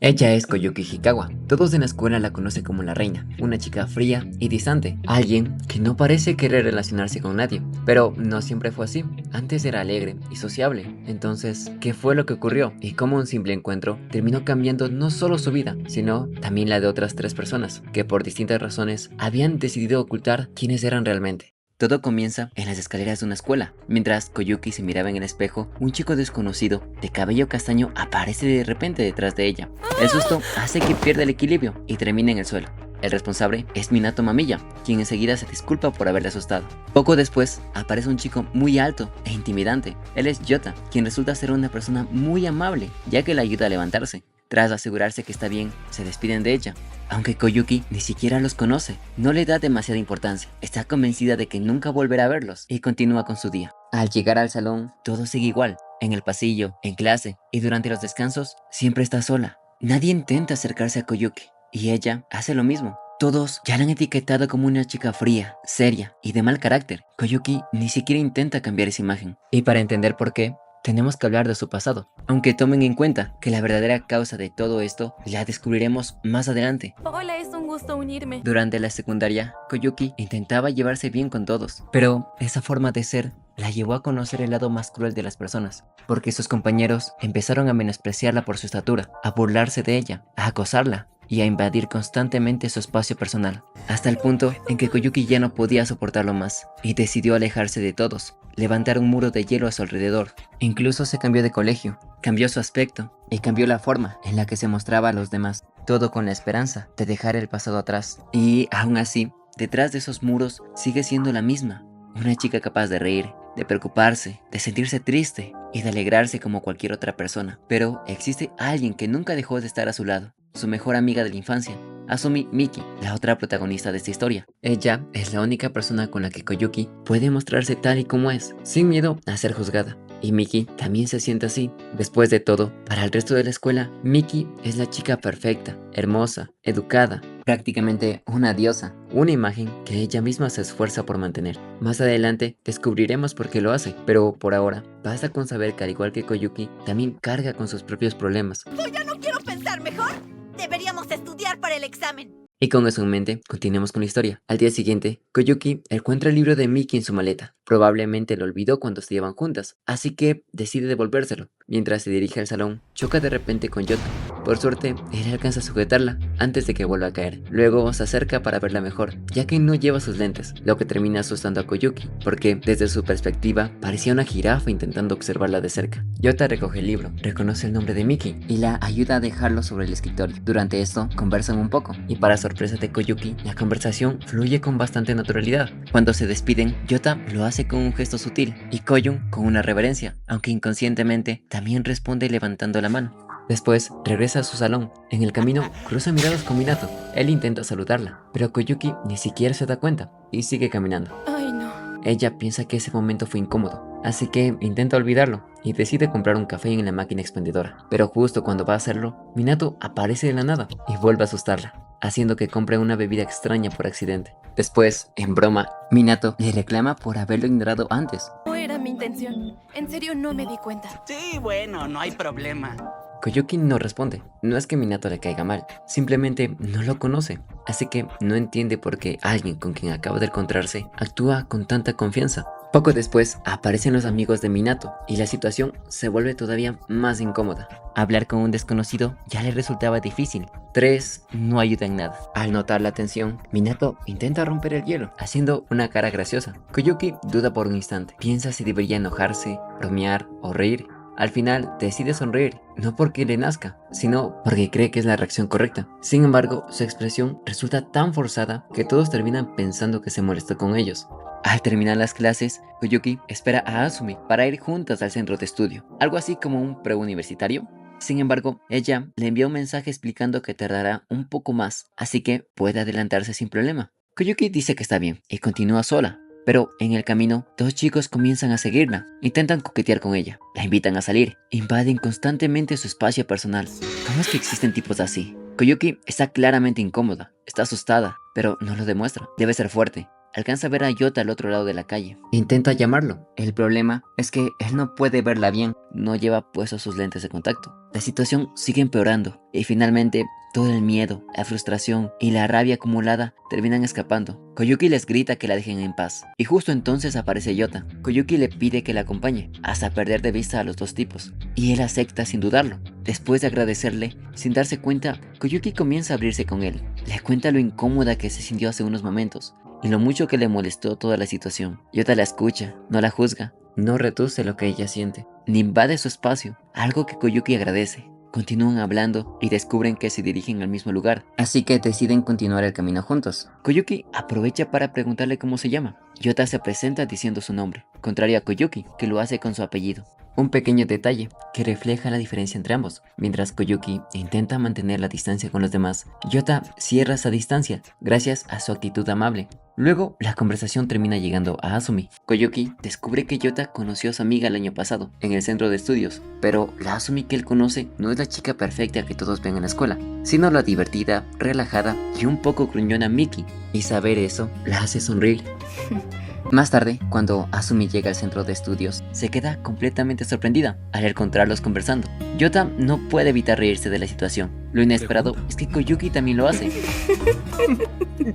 Ella es Koyuki Hikawa. Todos en la escuela la conocen como la reina, una chica fría y distante, alguien que no parece querer relacionarse con nadie. Pero no siempre fue así. Antes era alegre y sociable. Entonces, ¿qué fue lo que ocurrió? Y cómo un simple encuentro terminó cambiando no solo su vida, sino también la de otras tres personas, que por distintas razones habían decidido ocultar quiénes eran realmente. Todo comienza en las escaleras de una escuela. Mientras Koyuki se miraba en el espejo, un chico desconocido de cabello castaño aparece de repente detrás de ella. El susto hace que pierda el equilibrio y termine en el suelo. El responsable es Minato Mamiya, quien enseguida se disculpa por haberle asustado. Poco después, aparece un chico muy alto e intimidante. Él es Yota, quien resulta ser una persona muy amable, ya que le ayuda a levantarse. Tras asegurarse que está bien, se despiden de ella. Aunque Koyuki ni siquiera los conoce, no le da demasiada importancia. Está convencida de que nunca volverá a verlos y continúa con su día. Al llegar al salón, todo sigue igual. En el pasillo, en clase y durante los descansos, siempre está sola. Nadie intenta acercarse a Koyuki y ella hace lo mismo. Todos ya la han etiquetado como una chica fría, seria y de mal carácter. Koyuki ni siquiera intenta cambiar esa imagen. Y para entender por qué, tenemos que hablar de su pasado, aunque tomen en cuenta que la verdadera causa de todo esto la descubriremos más adelante. Hola, es un gusto unirme. Durante la secundaria, Koyuki intentaba llevarse bien con todos, pero esa forma de ser la llevó a conocer el lado más cruel de las personas, porque sus compañeros empezaron a menospreciarla por su estatura, a burlarse de ella, a acosarla y a invadir constantemente su espacio personal, hasta el punto en que Koyuki ya no podía soportarlo más y decidió alejarse de todos, levantar un muro de hielo a su alrededor. Incluso se cambió de colegio, cambió su aspecto y cambió la forma en la que se mostraba a los demás, todo con la esperanza de dejar el pasado atrás. Y aún así, detrás de esos muros sigue siendo la misma, una chica capaz de reír, de preocuparse, de sentirse triste y de alegrarse como cualquier otra persona. Pero existe alguien que nunca dejó de estar a su lado, su mejor amiga de la infancia, Asumi Miki, la otra protagonista de esta historia. Ella es la única persona con la que Koyuki puede mostrarse tal y como es, sin miedo a ser juzgada. Y Miki también se siente así. Después de todo, para el resto de la escuela, Miki es la chica perfecta, hermosa, educada, prácticamente una diosa, una imagen que ella misma se esfuerza por mantener. Más adelante descubriremos por qué lo hace, pero por ahora basta con saber que al igual que Koyuki, también carga con sus propios problemas. Ya no quiero pensar mejor. Deberíamos estudiar para el examen. Y con eso en mente, continuemos con la historia. Al día siguiente, Koyuki encuentra el libro de Miki en su maleta. Probablemente lo olvidó cuando se llevan juntas, así que decide devolvérselo. Mientras se dirige al salón, choca de repente con Yota. Por suerte, él alcanza a sujetarla antes de que vuelva a caer. Luego se acerca para verla mejor, ya que no lleva sus lentes, lo que termina asustando a Koyuki, porque desde su perspectiva parecía una jirafa intentando observarla de cerca. Yota recoge el libro, reconoce el nombre de Miki y la ayuda a dejarlo sobre el escritorio. Durante esto, conversan un poco, y para sorpresa de Koyuki, la conversación fluye con bastante naturalidad. Cuando se despiden, Yota lo hace con un gesto sutil y Koyun con una reverencia, aunque inconscientemente también responde levantando la mano. Después regresa a su salón. En el camino cruza miradas con Minato. Él intenta saludarla, pero Koyuki ni siquiera se da cuenta y sigue caminando. Ay, no. Ella piensa que ese momento fue incómodo, así que intenta olvidarlo y decide comprar un café en la máquina expendedora. Pero justo cuando va a hacerlo, Minato aparece de la nada y vuelve a asustarla, haciendo que compre una bebida extraña por accidente. Después, en broma, Minato le reclama por haberlo ignorado antes. No era mi intención. En serio, no me di cuenta. Sí, bueno, no hay problema. Koyuki no responde. No es que Minato le caiga mal, simplemente no lo conoce, así que no entiende por qué alguien con quien acaba de encontrarse actúa con tanta confianza. Poco después aparecen los amigos de Minato y la situación se vuelve todavía más incómoda. Hablar con un desconocido ya le resultaba difícil. 3 no ayuda en nada. Al notar la tensión, Minato intenta romper el hielo, haciendo una cara graciosa. Koyuki duda por un instante. Piensa si debería enojarse, bromear o reír. Al final decide sonreír, no porque le nazca, sino porque cree que es la reacción correcta. Sin embargo, su expresión resulta tan forzada que todos terminan pensando que se molestó con ellos. Al terminar las clases, Koyuki espera a Asumi para ir juntas al centro de estudio, algo así como un preuniversitario. Sin embargo, ella le envía un mensaje explicando que tardará un poco más, así que puede adelantarse sin problema. Koyuki dice que está bien y continúa sola. Pero en el camino, dos chicos comienzan a seguirla, intentan coquetear con ella, la invitan a salir, invaden constantemente su espacio personal. ¿Cómo es que existen tipos así? Koyuki está claramente incómoda, está asustada, pero no lo demuestra. Debe ser fuerte, alcanza a ver a Yota al otro lado de la calle. Intenta llamarlo. El problema es que él no puede verla bien, no lleva puestos sus lentes de contacto. La situación sigue empeorando y finalmente todo el miedo, la frustración y la rabia acumulada terminan escapando. Koyuki les grita que la dejen en paz y justo entonces aparece Yota. Koyuki le pide que la acompañe hasta perder de vista a los dos tipos y él acepta sin dudarlo. Después de agradecerle, sin darse cuenta, Koyuki comienza a abrirse con él. Le cuenta lo incómoda que se sintió hace unos momentos y lo mucho que le molestó toda la situación. Yota la escucha, no la juzga, no reduce lo que ella siente, ni invade su espacio, algo que Koyuki agradece. Continúan hablando y descubren que se dirigen al mismo lugar, así que deciden continuar el camino juntos. Koyuki aprovecha para preguntarle cómo se llama. Yota se presenta diciendo su nombre, contrario a Koyuki, que lo hace con su apellido. Un pequeño detalle que refleja la diferencia entre ambos. Mientras Koyuki intenta mantener la distancia con los demás, Yota cierra esa distancia gracias a su actitud amable. Luego, la conversación termina llegando a Asumi. Koyuki descubre que Yota conoció a su amiga el año pasado, en el centro de estudios, pero la Asumi que él conoce no es la chica perfecta que todos ven en la escuela, sino la divertida, relajada y un poco gruñona Miki, y saber eso la hace sonreír. Más tarde, cuando Asumi llega al centro de estudios, se queda completamente sorprendida al encontrarlos conversando. Yota no puede evitar reírse de la situación. Lo inesperado es que Koyuki también lo hace.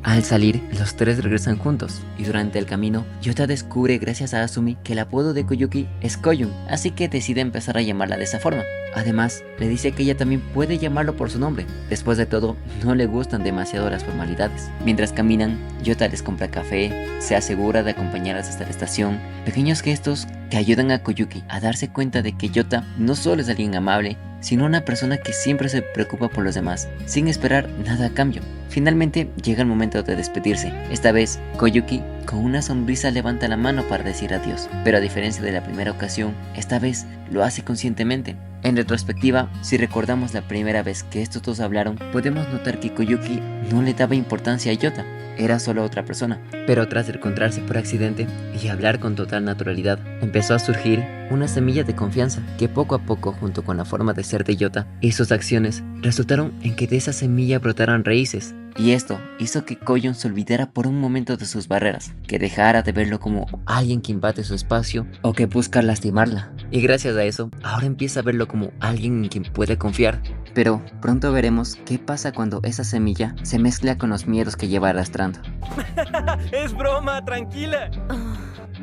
Al salir, los tres regresan juntos, y durante el camino, Yota descubre gracias a Asumi que el apodo de Koyuki es Koyun, así que decide empezar a llamarla de esa forma. Además, le dice que ella también puede llamarlo por su nombre. Después de todo, no le gustan demasiado las formalidades. Mientras caminan, Yota les compra café, se asegura de acompañarlas hasta la estación. Pequeños gestos que ayudan a Koyuki a darse cuenta de que Yota no solo es alguien amable, sino una persona que siempre se preocupa por los demás, sin esperar nada a cambio. Finalmente llega el momento de despedirse. Esta vez, Koyuki con una sonrisa levanta la mano para decir adiós, pero a diferencia de la primera ocasión, esta vez lo hace conscientemente. En retrospectiva, si recordamos la primera vez que estos dos hablaron, podemos notar que Koyuki no le daba importancia a Yota, era solo otra persona. Pero tras encontrarse por accidente y hablar con total naturalidad, empezó a surgir una semilla de confianza que poco a poco, junto con la forma de ser de Yota y sus acciones, resultaron en que de esa semilla brotaran raíces. Y esto hizo que Koyun se olvidara por un momento de sus barreras, que dejara de verlo como alguien que invade su espacio o que busca lastimarla. Y gracias a eso, ahora empieza a verlo como alguien en quien puede confiar. Pero pronto veremos qué pasa cuando esa semilla se mezcla con los miedos que lleva arrastrando. Es broma, tranquila.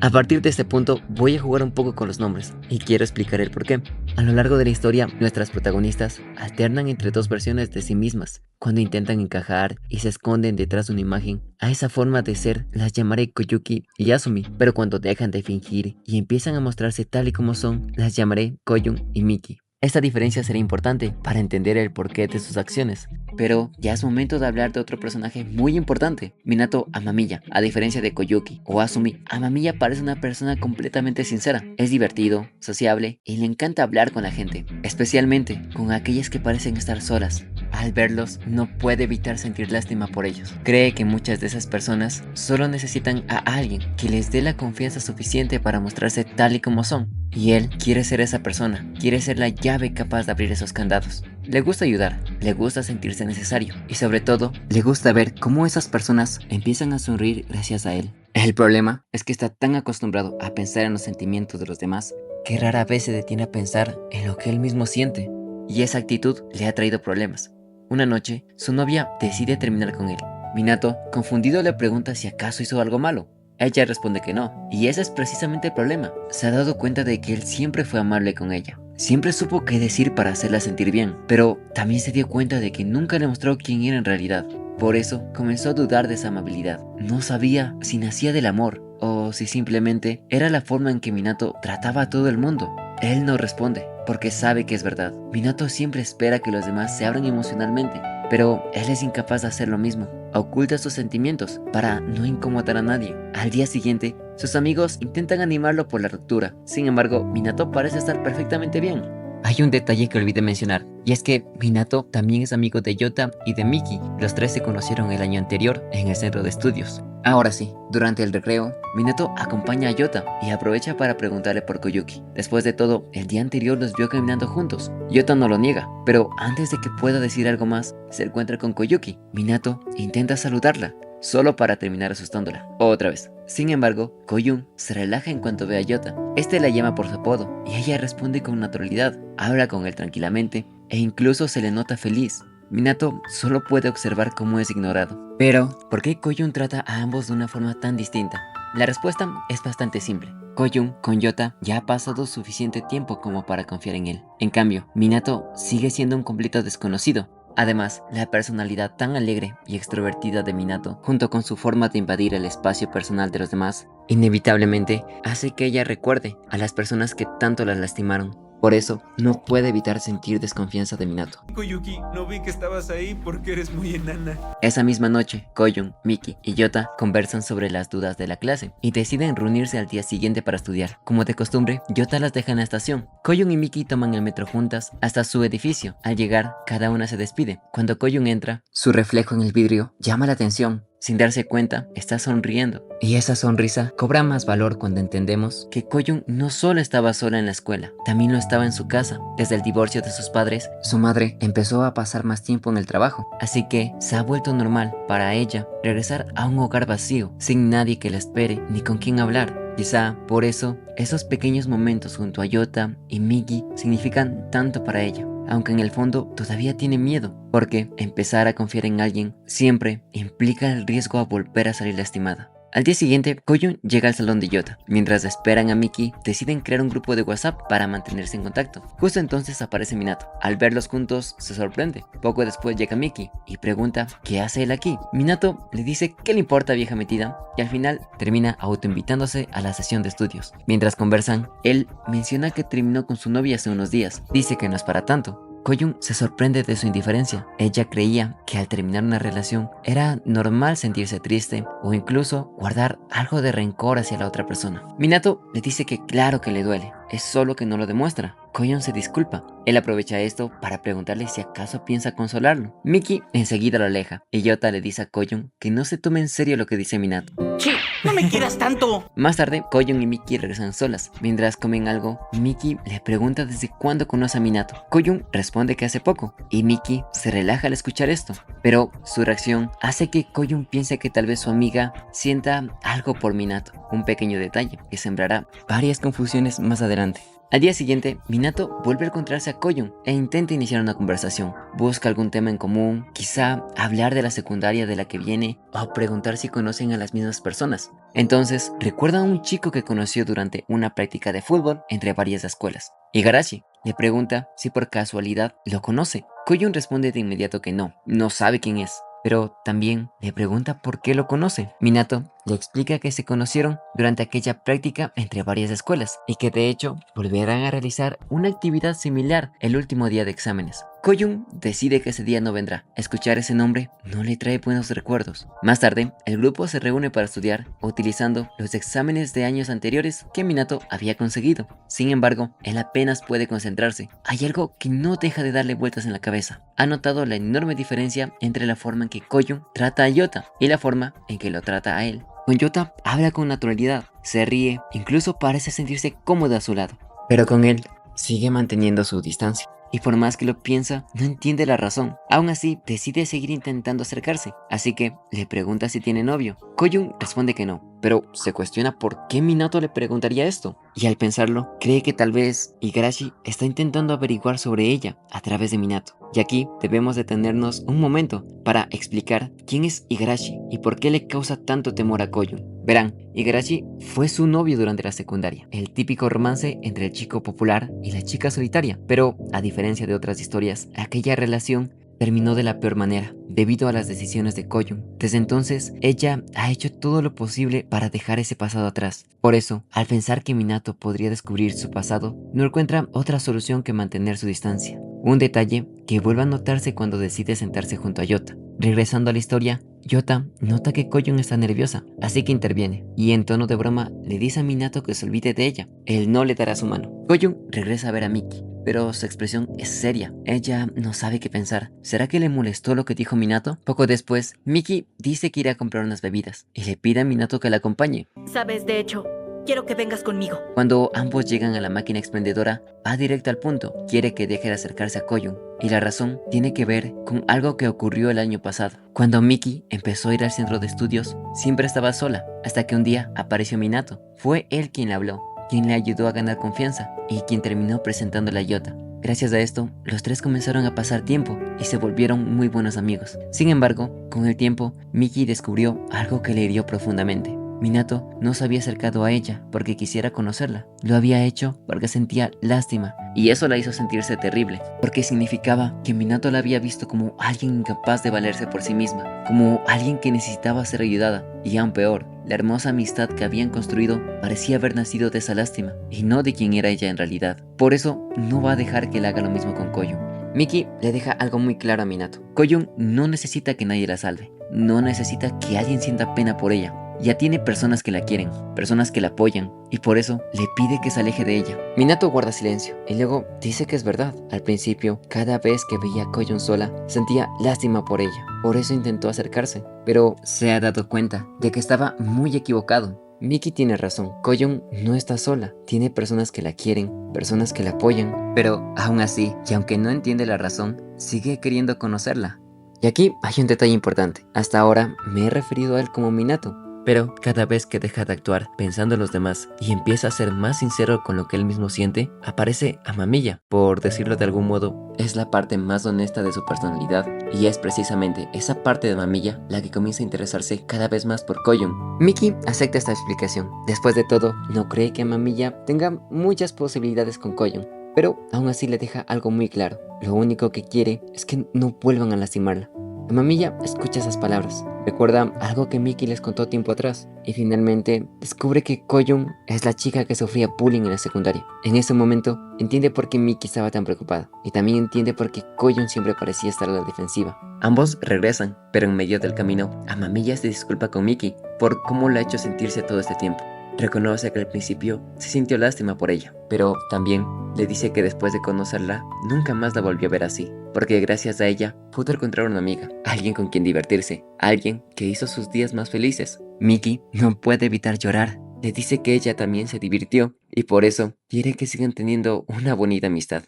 A partir de este punto voy a jugar un poco con los nombres y quiero explicar el porqué. A lo largo de la historia, nuestras protagonistas alternan entre dos versiones de sí mismas. Cuando intentan encajar y se esconden detrás de una imagen, a esa forma de ser las llamaré Koyuki y Asumi, pero cuando dejan de fingir y empiezan a mostrarse tal y como son, las llamaré Koyun y Miki. Esta diferencia será importante para entender el porqué de sus acciones. Pero ya es momento de hablar de otro personaje muy importante, Minato Amamiya. A diferencia de Koyuki o Asumi, Amamiya parece una persona completamente sincera. Es divertido, sociable y le encanta hablar con la gente, especialmente con aquellas que parecen estar solas. Al verlos, no puede evitar sentir lástima por ellos. Cree que muchas de esas personas solo necesitan a alguien que les dé la confianza suficiente para mostrarse tal y como son. Y él quiere ser esa persona, quiere ser la llave capaz de abrir esos candados. Le gusta ayudar, le gusta sentirse necesario y sobre todo, le gusta ver cómo esas personas empiezan a sonreír gracias a él. El problema es que está tan acostumbrado a pensar en los sentimientos de los demás que rara vez se detiene a pensar en lo que él mismo siente. Y esa actitud le ha traído problemas. Una noche, su novia decide terminar con él. Minato, confundido, le pregunta si acaso hizo algo malo. Ella responde que no, y ese es precisamente el problema. Se ha dado cuenta de que él siempre fue amable con ella. Siempre supo qué decir para hacerla sentir bien, pero también se dio cuenta de que nunca le mostró quién era en realidad. Por eso comenzó a dudar de esa amabilidad. No sabía si nacía del amor o si simplemente era la forma en que Minato trataba a todo el mundo. Él no responde, porque sabe que es verdad. Minato siempre espera que los demás se abran emocionalmente, pero él es incapaz de hacer lo mismo. Oculta sus sentimientos para no incomodar a nadie. Al día siguiente, sus amigos intentan animarlo por la ruptura. Sin embargo, Minato parece estar perfectamente bien. Hay un detalle que olvidé mencionar, y es que Minato también es amigo de Yota y de Miki. Los tres se conocieron el año anterior en el centro de estudios. Ahora sí, durante el recreo, Minato acompaña a Yota y aprovecha para preguntarle por Koyuki. Después de todo, el día anterior los vio caminando juntos. Yota no lo niega, pero antes de que pueda decir algo más, se encuentra con Koyuki. Minato intenta saludarla, solo para terminar asustándola otra vez. Sin embargo, Ko-yoon se relaja en cuanto ve a Yota. Este la llama por su apodo y ella responde con naturalidad, habla con él tranquilamente e incluso se le nota feliz. Minato solo puede observar cómo es ignorado. Pero, ¿por qué Ko-yoon trata a ambos de una forma tan distinta? La respuesta es bastante simple. Ko-yoon con Yota ya ha pasado suficiente tiempo como para confiar en él. En cambio, Minato sigue siendo un completo desconocido. Además, la personalidad tan alegre y extrovertida de Minato, junto con su forma de invadir el espacio personal de los demás, inevitablemente hace que ella recuerde a las personas que tanto la lastimaron. Por eso, no puede evitar sentir desconfianza de Minato. Yuki, no vi que estabas ahí porque eres muy enana. Esa misma noche, Ko-yoon, Miki y Yota conversan sobre las dudas de la clase y deciden reunirse al día siguiente para estudiar. Como de costumbre, Yota las deja en la estación. Ko-yoon y Miki toman el metro juntas hasta su edificio. Al llegar, cada una se despide. Cuando Ko-yoon entra, su reflejo en el vidrio llama la atención. Sin darse cuenta, está sonriendo. Y esa sonrisa cobra más valor cuando entendemos que Ko-yoon no solo estaba sola en la escuela, también lo estaba en su casa. Desde el divorcio de sus padres, su madre empezó a pasar más tiempo en el trabajo, así que se ha vuelto normal para ella regresar a un hogar vacío, sin nadie que la espere ni con quien hablar. Quizá por eso, esos pequeños momentos junto a Yota y Miki significan tanto para ella. Aunque en el fondo todavía tiene miedo, porque empezar a confiar en alguien siempre implica el riesgo a volver a salir lastimada. Al día siguiente, Ko-yoon llega al salón de Yota. Mientras esperan a Miki, deciden crear un grupo de WhatsApp para mantenerse en contacto. Justo entonces aparece Minato. Al verlos juntos, se sorprende. Poco después llega Miki y pregunta ¿qué hace él aquí? Minato le dice ¿qué le importa, vieja metida? Y al final termina autoinvitándose a la sesión de estudios. Mientras conversan, él menciona que terminó con su novia hace unos días. Dice que no es para tanto. Ko-yoon se sorprende de su indiferencia. Ella creía que al terminar una relación era normal sentirse triste o incluso guardar algo de rencor hacia la otra persona. Minato le dice que claro que le duele, es solo que no lo demuestra. Ko-yoon se disculpa. Él aprovecha esto para preguntarle si acaso piensa consolarlo. Miki enseguida lo aleja y Yota le dice a Ko-yoon que no se tome en serio lo que dice Minato. ¡Che! ¡No me quieras tanto! Más tarde, Ko-yoon y Miki regresan solas. Mientras comen algo, Miki le pregunta desde cuándo conoce a Minato. Ko-yoon responde que hace poco, y Miki se relaja al escuchar esto. Pero su reacción hace que Ko-yoon piense que tal vez su amiga sienta algo por Minato. Un pequeño detalle que sembrará varias confusiones más adelante. Al día siguiente, Minato vuelve a encontrarse a Ko-yoon e intenta iniciar una conversación. Busca algún tema en común, quizá hablar de la secundaria de la que viene o preguntar si conocen a las mismas personas. Entonces, recuerda a un chico que conoció durante una práctica de fútbol entre varias escuelas. Igarashi le pregunta si por casualidad lo conoce. Ko-yoon responde de inmediato que no sabe quién es. Pero también le pregunta por qué lo conoce. Minato le explica que se conocieron durante aquella práctica entre varias escuelas y que de hecho volverán a realizar una actividad similar el último día de exámenes. Ko-yoon decide que ese día no vendrá. Escuchar ese nombre no le trae buenos recuerdos. Más tarde, el grupo se reúne para estudiar utilizando los exámenes de años anteriores que Minato había conseguido. Sin embargo, él apenas puede concentrarse. Hay algo que no deja de darle vueltas en la cabeza. Ha notado la enorme diferencia entre la forma en que Ko-yoon trata a Yota y la forma en que lo trata a él. Con Yota habla con naturalidad, se ríe, incluso parece sentirse cómoda a su lado. Pero con él sigue manteniendo su distancia. Y por más que lo piensa, no entiende la razón. Aún así, decide seguir intentando acercarse, así que le pregunta si tiene novio. Ko-yoon responde que no, pero se cuestiona por qué Minato le preguntaría esto. Y al pensarlo, cree que tal vez Igarashi está intentando averiguar sobre ella a través de Minato. Y aquí debemos detenernos un momento para explicar quién es Igarashi y por qué le causa tanto temor a Ko-yoon. Verán, Igarashi fue su novio durante la secundaria, el típico romance entre el chico popular y la chica solitaria, pero a diferencia de otras historias, aquella relación terminó de la peor manera, debido a las decisiones de Ko-yoon. Desde entonces, ella ha hecho todo lo posible para dejar ese pasado atrás. Por eso, al pensar que Minato podría descubrir su pasado, no encuentra otra solución que mantener su distancia. Un detalle que vuelve a notarse cuando decide sentarse junto a Yota. Regresando a la historia, Yota nota que Ko-yoon está nerviosa, así que interviene, y en tono de broma le dice a Minato que se olvide de ella. Él no le dará su mano. Ko-yoon regresa a ver a Miki, pero su expresión es seria. Ella no sabe qué pensar. ¿Será que le molestó lo que dijo Minato? Poco después, Miki dice que irá a comprar unas bebidas y le pide a Minato que la acompañe. Sabes, de hecho, Quiero que vengas conmigo. Cuando ambos llegan a la máquina expendedora, va directo al punto. Quiere que deje de acercarse a Koyun, y la razón tiene que ver con algo que ocurrió el año pasado. Cuando Miki empezó a ir al centro de estudios, siempre estaba sola, hasta que un día apareció Minato. Fue él quien le habló, quien le ayudó a ganar confianza y quien terminó presentándole a Yota. Gracias a esto, los tres comenzaron a pasar tiempo y se volvieron muy buenos amigos. Sin embargo, con el tiempo, Miki descubrió algo que le hirió profundamente. Minato no se había acercado a ella porque quisiera conocerla. Lo había hecho porque sentía lástima, y eso la hizo sentirse terrible, porque significaba que Minato la había visto como alguien incapaz de valerse por sí misma, como alguien que necesitaba ser ayudada, y aún peor, la hermosa amistad que habían construido parecía haber nacido de esa lástima, y no de quién era ella en realidad. Por eso, no va a dejar que le haga lo mismo con Koyun. Miki le deja algo muy claro a Minato. Koyun no necesita que nadie la salve, no necesita que alguien sienta pena por ella. Ya tiene personas que la quieren, personas que la apoyan, y por eso le pide que se aleje de ella. Minato guarda silencio, y luego dice que es verdad. Al principio, cada vez que veía a Koyun sola, sentía lástima por ella. Por eso intentó acercarse, pero se ha dado cuenta de que estaba muy equivocado. Miki tiene razón, Koyun no está sola, tiene personas que la quieren, personas que la apoyan, pero aún así, y aunque no entiende la razón, sigue queriendo conocerla. Y aquí hay un detalle importante. Hasta ahora me he referido a él como Minato, pero cada vez que deja de actuar pensando en los demás y empieza a ser más sincero con lo que él mismo siente, aparece Amamiya. Por decirlo de algún modo, es la parte más honesta de su personalidad, y es precisamente esa parte de Amamiya la que comienza a interesarse cada vez más por Koyun. Miki acepta esta explicación. Después de todo, no cree que Amamiya tenga muchas posibilidades con Koyun, pero aún así le deja algo muy claro. Lo único que quiere es que no vuelvan a lastimarla. Amamiya escucha esas palabras, recuerda algo que Miki les contó tiempo atrás, y finalmente descubre que Koyun es la chica que sufría bullying en la secundaria. En ese momento entiende por qué Miki estaba tan preocupada, y también entiende por qué Koyun siempre parecía estar a la defensiva. Ambos regresan, pero en medio del camino, Amamiya se disculpa con Miki por cómo la ha hecho sentirse todo este tiempo. Reconoce que al principio se sintió lástima por ella, pero también le dice que después de conocerla, nunca más la volvió a ver así, porque gracias a ella pudo encontrar una amiga, alguien con quien divertirse, alguien que hizo sus días más felices. Miki no puede evitar llorar, le dice que ella también se divirtió, y por eso quiere que sigan teniendo una bonita amistad.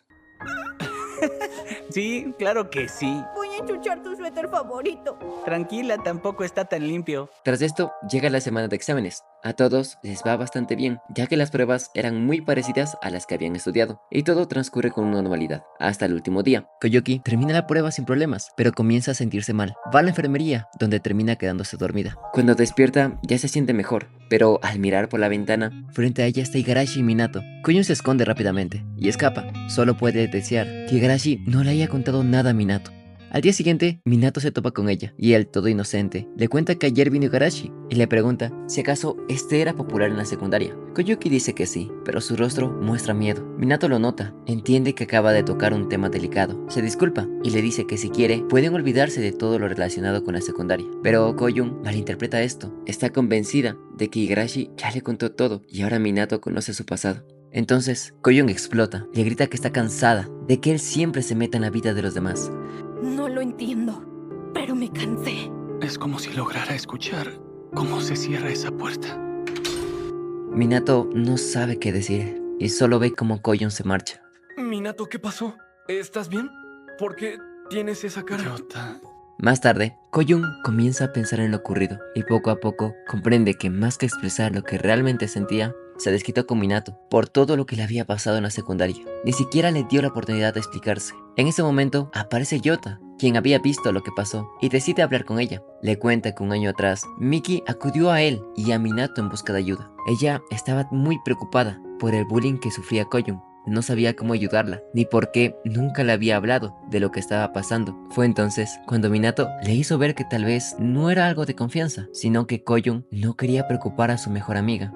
Sí, claro que sí. Voy a enchuchar tu suéter favorito. Tranquila, tampoco está tan limpio. Tras esto, llega la semana de exámenes. A todos les va bastante bien, ya que las pruebas eran muy parecidas a las que habían estudiado, y todo transcurre con normalidad, hasta el último día. Koyuki termina la prueba sin problemas, pero comienza a sentirse mal. Va a la enfermería, donde termina quedándose dormida. Cuando despierta, ya se siente mejor, pero al mirar por la ventana, frente a ella está Igarashi y Minato. Koyun se esconde rápidamente y escapa. Solo puede desear que Igarashi no le haya contado nada a Minato. Al día siguiente, Minato se topa con ella, y él, todo inocente, le cuenta que ayer vino Igarashi, y le pregunta si acaso este era popular en la secundaria. Koyuki dice que sí, pero su rostro muestra miedo. Minato lo nota, entiende que acaba de tocar un tema delicado, se disculpa, y le dice que si quiere, pueden olvidarse de todo lo relacionado con la secundaria. Pero Koyun malinterpreta esto, está convencida de que Igarashi ya le contó todo, y ahora Minato conoce su pasado. Entonces, Koyun explota, le grita que está cansada de que él siempre se meta en la vida de los demás. No lo entiendo, pero me cansé. Es como si lograra escuchar cómo se cierra esa puerta. Minato no sabe qué decir y solo ve cómo Koyun se marcha. Minato, ¿qué pasó? ¿Estás bien? ¿Por qué tienes esa cara? Yota. Más tarde, Koyun comienza a pensar en lo ocurrido y poco a poco comprende que más que expresar lo que realmente sentía, se desquitó con Minato por todo lo que le había pasado en la secundaria. Ni siquiera le dio la oportunidad de explicarse. En ese momento aparece Yota, quien había visto lo que pasó, y decide hablar con ella. Le cuenta que un año atrás, Miki acudió a él y a Minato en busca de ayuda. Ella estaba muy preocupada por el bullying que sufría Koyun. No sabía cómo ayudarla, ni por qué nunca le había hablado de lo que estaba pasando. Fue entonces cuando Minato le hizo ver que tal vez no era algo de confianza, sino que Koyun no quería preocupar a su mejor amiga.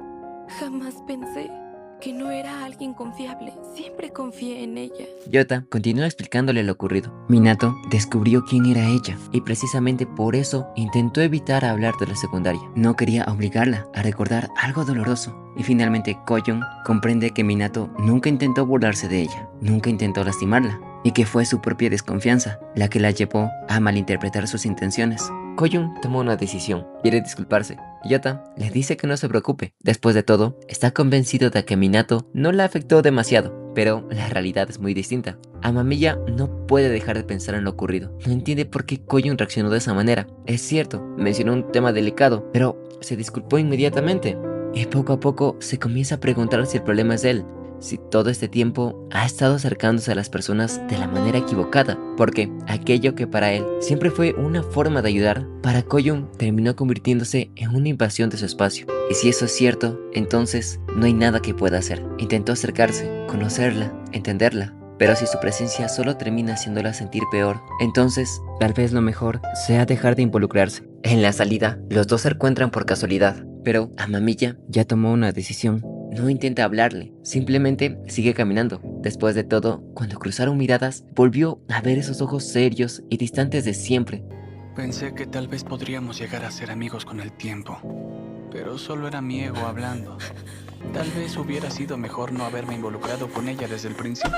Jamás pensé que no era alguien confiable. Siempre confié en ella. Yota continúa explicándole lo ocurrido. Minato descubrió quién era ella y precisamente por eso intentó evitar hablar de la secundaria. No quería obligarla a recordar algo doloroso. Y finalmente Koyun comprende que Minato nunca intentó burlarse de ella, nunca intentó lastimarla, y que fue su propia desconfianza la que la llevó a malinterpretar sus intenciones. Koyun tomó una decisión, quiere disculparse, Yota le dice que no se preocupe. Después de todo, está convencido de que Minato no la afectó demasiado, pero la realidad es muy distinta. Amamiya no puede dejar de pensar en lo ocurrido. No entiende por qué Koyun reaccionó de esa manera. Es cierto, mencionó un tema delicado, pero se disculpó inmediatamente. Y poco a poco se comienza a preguntar si el problema es él, si todo este tiempo ha estado acercándose a las personas de la manera equivocada, porque aquello que para él siempre fue una forma de ayudar, para Koyun terminó convirtiéndose en una invasión de su espacio. Y si eso es cierto, entonces no hay nada que pueda hacer. Intentó acercarse, conocerla, entenderla, pero si su presencia solo termina haciéndola sentir peor, entonces tal vez lo mejor sea dejar de involucrarse. En la salida, los dos se encuentran por casualidad, pero Amamiya ya tomó una decisión. No intenta hablarle, simplemente sigue caminando. Después de todo, cuando cruzaron miradas, volvió a ver esos ojos serios y distantes de siempre. Pensé que tal vez podríamos llegar a ser amigos con el tiempo, pero solo era mi ego hablando. Tal vez hubiera sido mejor no haberme involucrado con ella desde el principio.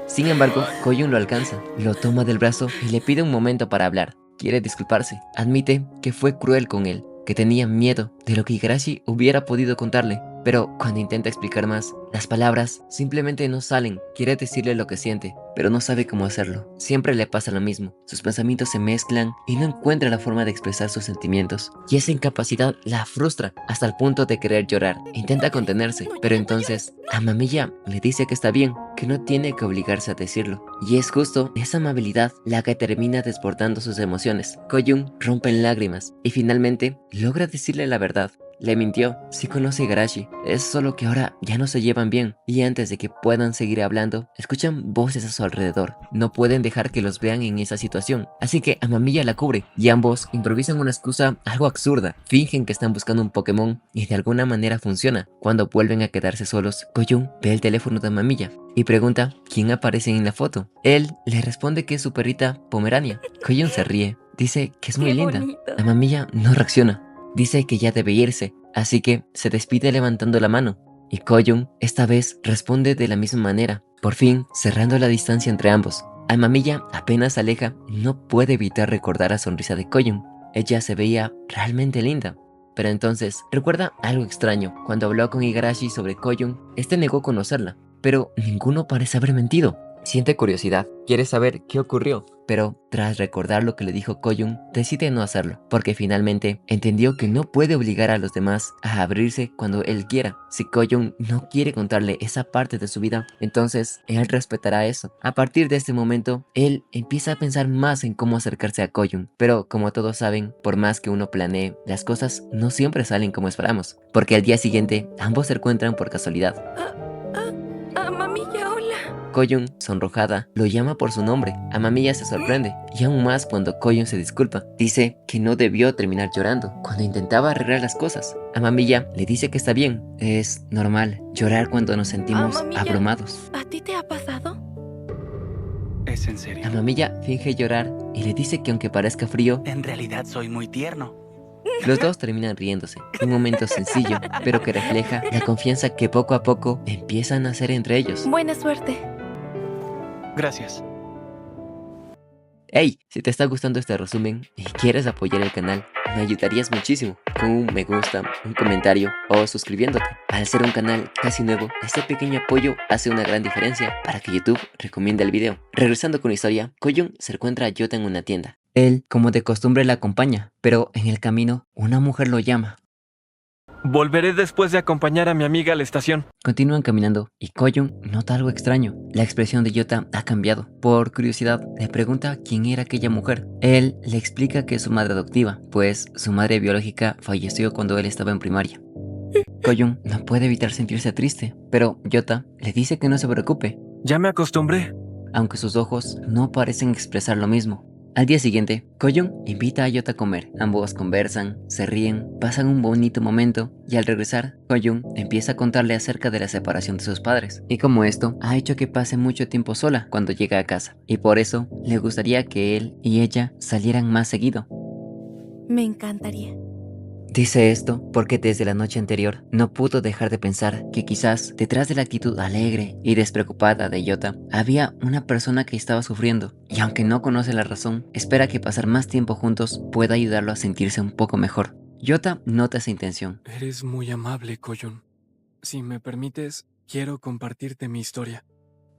Sin embargo, Koyun lo alcanza, lo toma del brazo y le pide un momento para hablar. Quiere disculparse, admite que fue cruel con él, que tenía miedo de lo que Igarashi hubiera podido contarle. Pero cuando intenta explicar más, las palabras simplemente no salen. Quiere decirle lo que siente, pero no sabe cómo hacerlo. Siempre le pasa lo mismo. Sus pensamientos se mezclan y no encuentra la forma de expresar sus sentimientos. Y esa incapacidad la frustra hasta el punto de querer llorar. Intenta contenerse, pero entonces Amamiya le dice que está bien, que no tiene que obligarse a decirlo. Y es justo esa amabilidad la que termina desbordando sus emociones. Koyun rompe en lágrimas y finalmente logra decirle la verdad. Le mintió, sí conoce a Igarashi, es solo que ahora ya no se llevan bien, y antes de que puedan seguir hablando, escuchan voces a su alrededor. No pueden dejar que los vean en esa situación, así que Amamiya la cubre, y ambos improvisan una excusa algo absurda. Fingen que están buscando un Pokémon, y de alguna manera funciona. Cuando vuelven a quedarse solos, Koyun ve el teléfono de Amamiya, y pregunta quién aparece en la foto. Él le responde que es su perrita Pomerania. Koyun se ríe, dice que es muy Qué linda. bonito. Amamiya no reacciona. Dice que ya debe irse, así que se despide levantando la mano. Y Koyun esta vez responde de la misma manera, por fin cerrando la distancia entre ambos. Amamiya apenas se aleja, no puede evitar recordar la sonrisa de Koyun. Ella se veía realmente linda. Pero entonces recuerda algo extraño. Cuando habló con Igarashi sobre Koyun, este negó conocerla, pero ninguno parece haber mentido. Siente curiosidad, quiere saber qué ocurrió, pero tras recordar lo que le dijo Koyun, decide no hacerlo, porque finalmente entendió que no puede obligar a los demás a abrirse cuando él quiera. Si Koyun no quiere contarle esa parte de su vida, entonces él respetará eso. A partir de este momento, él empieza a pensar más en cómo acercarse a Koyun, pero como todos saben, por más que uno planee, las cosas no siempre salen como esperamos, porque al día siguiente ambos se encuentran por casualidad. Amamiya, hola. Koyun, sonrojada, lo llama por su nombre. Amamiya se sorprende, y aún más cuando Koyun se disculpa. Dice que no debió terminar llorando cuando intentaba arreglar las cosas. Amamiya le dice que está bien, es normal llorar cuando nos sentimos Amamiya. abrumados. ¿A ti te ha pasado? Es en serio. Amamiya finge llorar y le dice que aunque parezca frío, En realidad soy muy tierno. los dos terminan riéndose. Un momento sencillo, pero que refleja la confianza que poco a poco empiezan a hacer entre ellos. Buena suerte. Gracias. Hey, si te está gustando este resumen y quieres apoyar el canal, me ayudarías muchísimo con un me gusta, un comentario o suscribiéndote. Al ser un canal casi nuevo, este pequeño apoyo hace una gran diferencia para que YouTube recomiende el video. Regresando con la historia, Koyun se encuentra a Yota en una tienda. Él, como de costumbre, la acompaña, pero en el camino, una mujer lo llama. Volveré después de acompañar a mi amiga a la estación. Continúan caminando y Koyun nota algo extraño. La expresión de Yota ha cambiado. Por curiosidad, le pregunta quién era aquella mujer. Él le explica que es su madre adoptiva, pues su madre biológica falleció cuando él estaba en primaria. Koyun no puede evitar sentirse triste, pero Yota le dice que no se preocupe, Ya me acostumbré. aunque sus ojos no parecen expresar lo mismo. Al día siguiente, Koyun invita a Yota a comer. Ambos conversan, se ríen, pasan un bonito momento y al regresar, Koyun empieza a contarle acerca de la separación de sus padres y cómo esto ha hecho que pase mucho tiempo sola cuando llega a casa y por eso le gustaría que él y ella salieran más seguido. Me encantaría. Dice esto porque desde la noche anterior no pudo dejar de pensar que quizás detrás de la actitud alegre y despreocupada de Yota había una persona que estaba sufriendo y aunque no conoce la razón, espera que pasar más tiempo juntos pueda ayudarlo a sentirse un poco mejor. Yota nota esa intención. Eres muy amable, Koyun. Si me permites, quiero compartirte mi historia.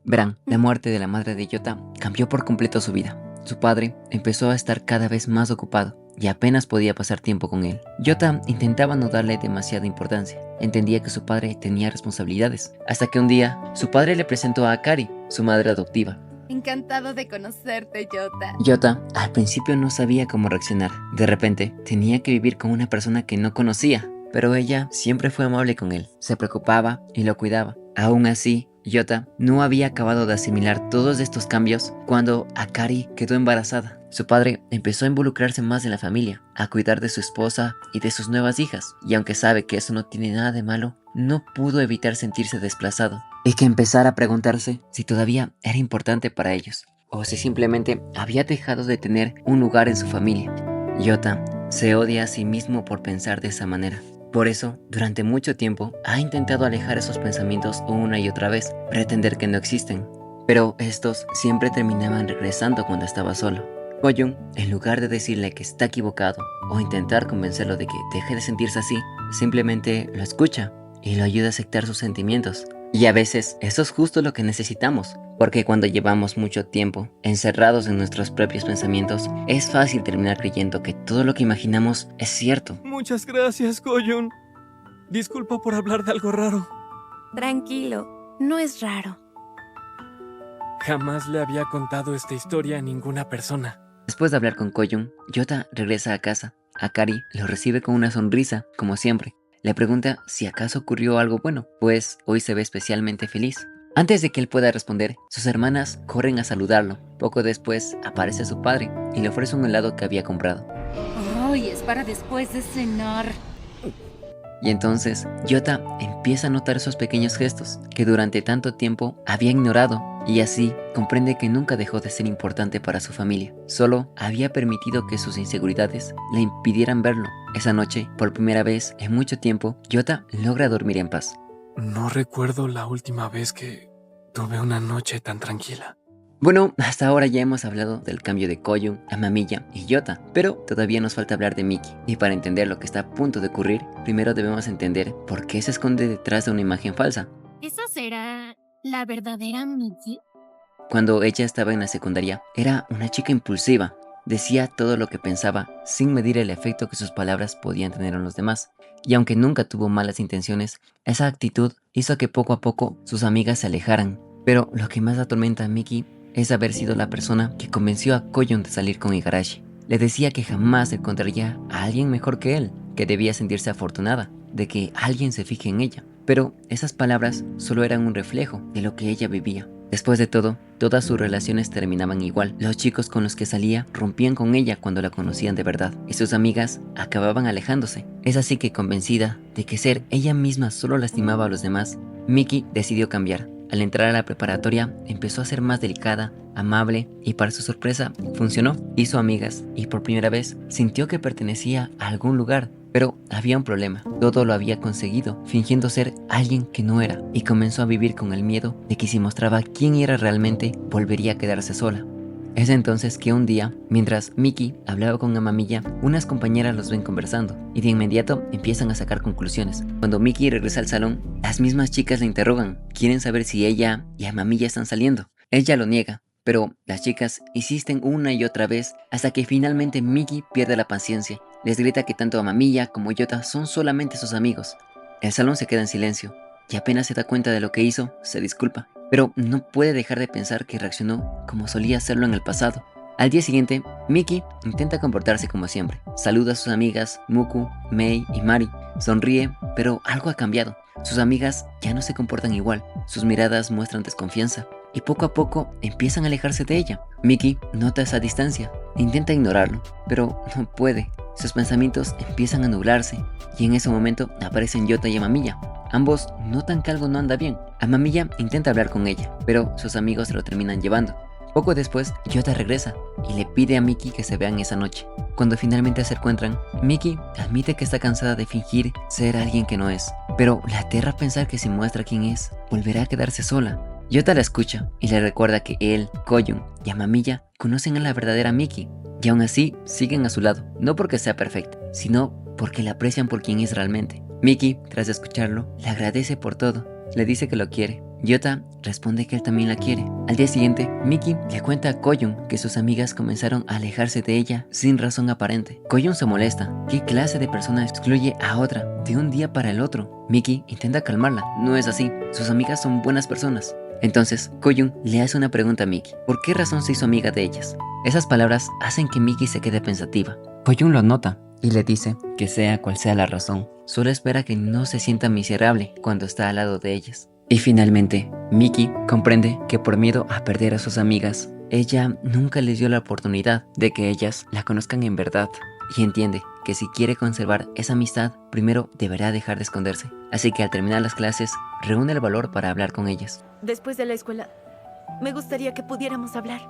Verán, la muerte de la madre de Yota cambió por completo su vida. Su padre empezó a estar cada vez más ocupado y apenas podía pasar tiempo con él. Yota intentaba no darle demasiada importancia. Entendía que su padre tenía responsabilidades. Hasta que un día, su padre le presentó a Akari, su madre adoptiva. Encantado de conocerte, Yota. Yota al principio no sabía cómo reaccionar. De repente, tenía que vivir con una persona que no conocía. Pero ella siempre fue amable con él. Se preocupaba y lo cuidaba. Aún así, Yota no había acabado de asimilar todos estos cambios cuando Akari quedó embarazada. Su padre empezó a involucrarse más en la familia, a cuidar de su esposa y de sus nuevas hijas, y aunque sabe que eso no tiene nada de malo, no pudo evitar sentirse desplazado y que empezara a preguntarse si todavía era importante para ellos, o si simplemente había dejado de tener un lugar en su familia. Yota se odia a sí mismo por pensar de esa manera. Por eso, durante mucho tiempo, ha intentado alejar esos pensamientos una y otra vez, pretender que no existen. Pero estos siempre terminaban regresando cuando estaba solo. Koyun, en lugar de decirle que está equivocado o intentar convencerlo de que deje de sentirse así, simplemente lo escucha y lo ayuda a aceptar sus sentimientos. Y a veces eso es justo lo que necesitamos, porque cuando llevamos mucho tiempo encerrados en nuestros propios pensamientos, es fácil terminar creyendo que todo lo que imaginamos es cierto. Muchas gracias, Koyun. Disculpa por hablar de algo raro. Tranquilo, no es raro. Jamás le había contado esta historia a ninguna persona. Después de hablar con Koyun, Yota regresa a casa. Akari lo recibe con una sonrisa, como siempre. Le pregunta si acaso ocurrió algo bueno, pues hoy se ve especialmente feliz. Antes de que él pueda responder, sus hermanas corren a saludarlo. Poco después aparece su padre y le ofrece un helado que había comprado. Ay, es para después de cenar. Y entonces, Yota empieza a notar esos pequeños gestos que durante tanto tiempo había ignorado, y así comprende que nunca dejó de ser importante para su familia. Solo había permitido que sus inseguridades le impidieran verlo. Esa noche, por primera vez en mucho tiempo, Yota logra dormir en paz. No recuerdo la última vez que tuve una noche tan tranquila. Bueno, hasta ahora ya hemos hablado del cambio de Koyun, Amamiya y Yota, pero todavía nos falta hablar de Miki. Y para entender lo que está a punto de ocurrir, primero debemos entender por qué se esconde detrás de una imagen falsa. ¿Esa será la verdadera Miki? Cuando ella estaba en la secundaria, era una chica impulsiva. Decía todo lo que pensaba sin medir el efecto que sus palabras podían tener en los demás. Y aunque nunca tuvo malas intenciones, esa actitud hizo que poco a poco sus amigas se alejaran. Pero lo que más atormenta a Miki es haber sido la persona que convenció a Koyun de salir con Igarashi. Le decía que jamás encontraría a alguien mejor que él, que debía sentirse afortunada de que alguien se fije en ella. Pero esas palabras solo eran un reflejo de lo que ella vivía. Después de todo, todas sus relaciones terminaban igual. Los chicos con los que salía rompían con ella cuando la conocían de verdad, y sus amigas acababan alejándose. Es así que, convencida de que ser ella misma solo lastimaba a los demás, Miki decidió cambiar. Al entrar a la preparatoria, empezó a ser más delicada, amable, y para su sorpresa, funcionó. Hizo amigas y por primera vez sintió que pertenecía a algún lugar. Pero había un problema. Todo lo había conseguido fingiendo ser alguien que no era, y comenzó a vivir con el miedo de que si mostraba quién era realmente, volvería a quedarse sola. Es entonces que un día, mientras Miki hablaba con Amamiya, unas compañeras los ven conversando y de inmediato empiezan a sacar conclusiones. Cuando Miki regresa al salón, las mismas chicas le interrogan, quieren saber si ella y Amamiya están saliendo. Ella lo niega, pero las chicas insisten una y otra vez hasta que finalmente Miki pierde la paciencia. Les grita que tanto Amamiya como Yota son solamente sus amigos. El salón se queda en silencio y apenas se da cuenta de lo que hizo, se disculpa. Pero no puede dejar de pensar que reaccionó como solía hacerlo en el pasado. Al día siguiente, Miki intenta comportarse como siempre. Saluda a sus amigas Muku, Mei y Mari. Sonríe, pero algo ha cambiado. Sus amigas ya no se comportan igual. Sus miradas muestran desconfianza y poco a poco empiezan a alejarse de ella. Miki nota esa distancia. Intenta ignorarlo, pero no puede. Sus pensamientos empiezan a nublarse y en ese momento aparecen Yota y Amamiya. Ambos notan que algo no anda bien. Amamiya intenta hablar con ella, pero sus amigos se lo terminan llevando. Poco después, Yota regresa y le pide a Miki que se vean esa noche. Cuando finalmente se encuentran, Miki admite que está cansada de fingir ser alguien que no es, pero le aterra pensar que si muestra quién es, volverá a quedarse sola. Yota la escucha y le recuerda que él, Koyun y Amamiya conocen a la verdadera Miki, y aún así siguen a su lado, no porque sea perfecta, sino porque la aprecian por quien es realmente. Miki, tras escucharlo, le agradece por todo. Le dice que lo quiere. Yota responde que él también la quiere. Al día siguiente, Miki le cuenta a Koyun que sus amigas comenzaron a alejarse de ella sin razón aparente. Koyun se molesta. ¿Qué clase de persona excluye a otra de un día para el otro? Miki intenta calmarla. No es así. Sus amigas son buenas personas. Entonces, Koyun le hace una pregunta a Miki. ¿Por qué razón se hizo amiga de ellas? Esas palabras hacen que Miki se quede pensativa. Koyun lo nota y le dice que sea cual sea la razón, solo espera que no se sienta miserable cuando está al lado de ellas. Y finalmente, Miki comprende que por miedo a perder a sus amigas, ella nunca les dio la oportunidad de que ellas la conozcan en verdad, y entiende que si quiere conservar esa amistad, primero deberá dejar de esconderse. Así que al terminar las clases, reúne el valor para hablar con ellas. Después de la escuela, me gustaría que pudiéramos hablar.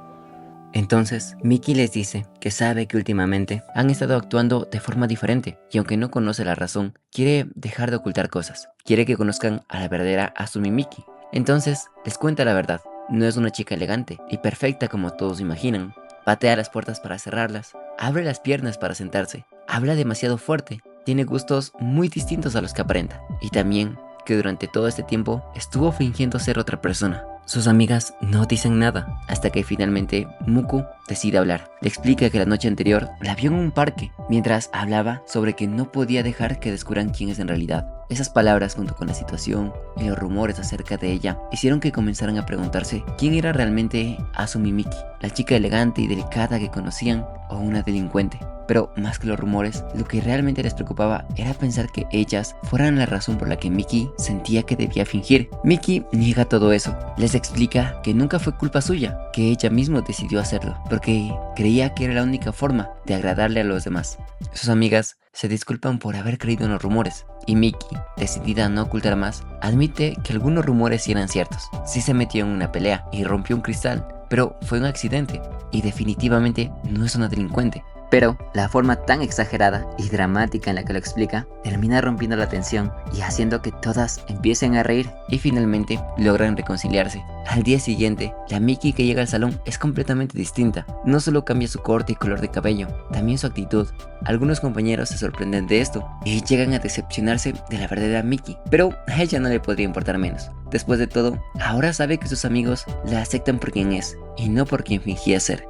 Entonces, Miki les dice que sabe que últimamente han estado actuando de forma diferente y aunque no conoce la razón, quiere dejar de ocultar cosas. Quiere que conozcan a la verdadera Asumi Miki. Entonces, les cuenta la verdad. No es una chica elegante y perfecta como todos imaginan. Patea las puertas para cerrarlas, abre las piernas para sentarse, habla demasiado fuerte, tiene gustos muy distintos a los que aparenta. Y también que durante todo este tiempo estuvo fingiendo ser otra persona. Sus amigas no dicen nada, hasta que finalmente Muku decide hablar. Le explica que la noche anterior la vio en un parque, mientras hablaba sobre que no podía dejar que descubran quién es en realidad. Esas palabras, junto con la situación y los rumores acerca de ella, hicieron que comenzaran a preguntarse quién era realmente Asumi Miki, la chica elegante y delicada que conocían o una delincuente. Pero más que los rumores, lo que realmente les preocupaba era pensar que ellas fueran la razón por la que Miki sentía que debía fingir. Miki niega todo eso, les explica que nunca fue culpa suya, que ella misma decidió hacerlo, porque creía que era la única forma de agradarle a los demás. Sus amigas se disculpan por haber creído en los rumores, y Miki, decidida a no ocultar más, admite que algunos rumores sí eran ciertos. Sí se metió en una pelea y rompió un cristal, pero fue un accidente, y definitivamente no es una delincuente. Pero la forma tan exagerada y dramática en la que lo explica termina rompiendo la tensión y haciendo que todas empiecen a reír y finalmente logran reconciliarse. Al día siguiente, la Miki que llega al salón es completamente distinta. No solo cambia su corte y color de cabello, también su actitud. Algunos compañeros se sorprenden de esto y llegan a decepcionarse de la verdadera Miki, pero a ella no le podría importar menos. Después de todo, ahora sabe que sus amigos la aceptan por quien es y no por quien fingía ser.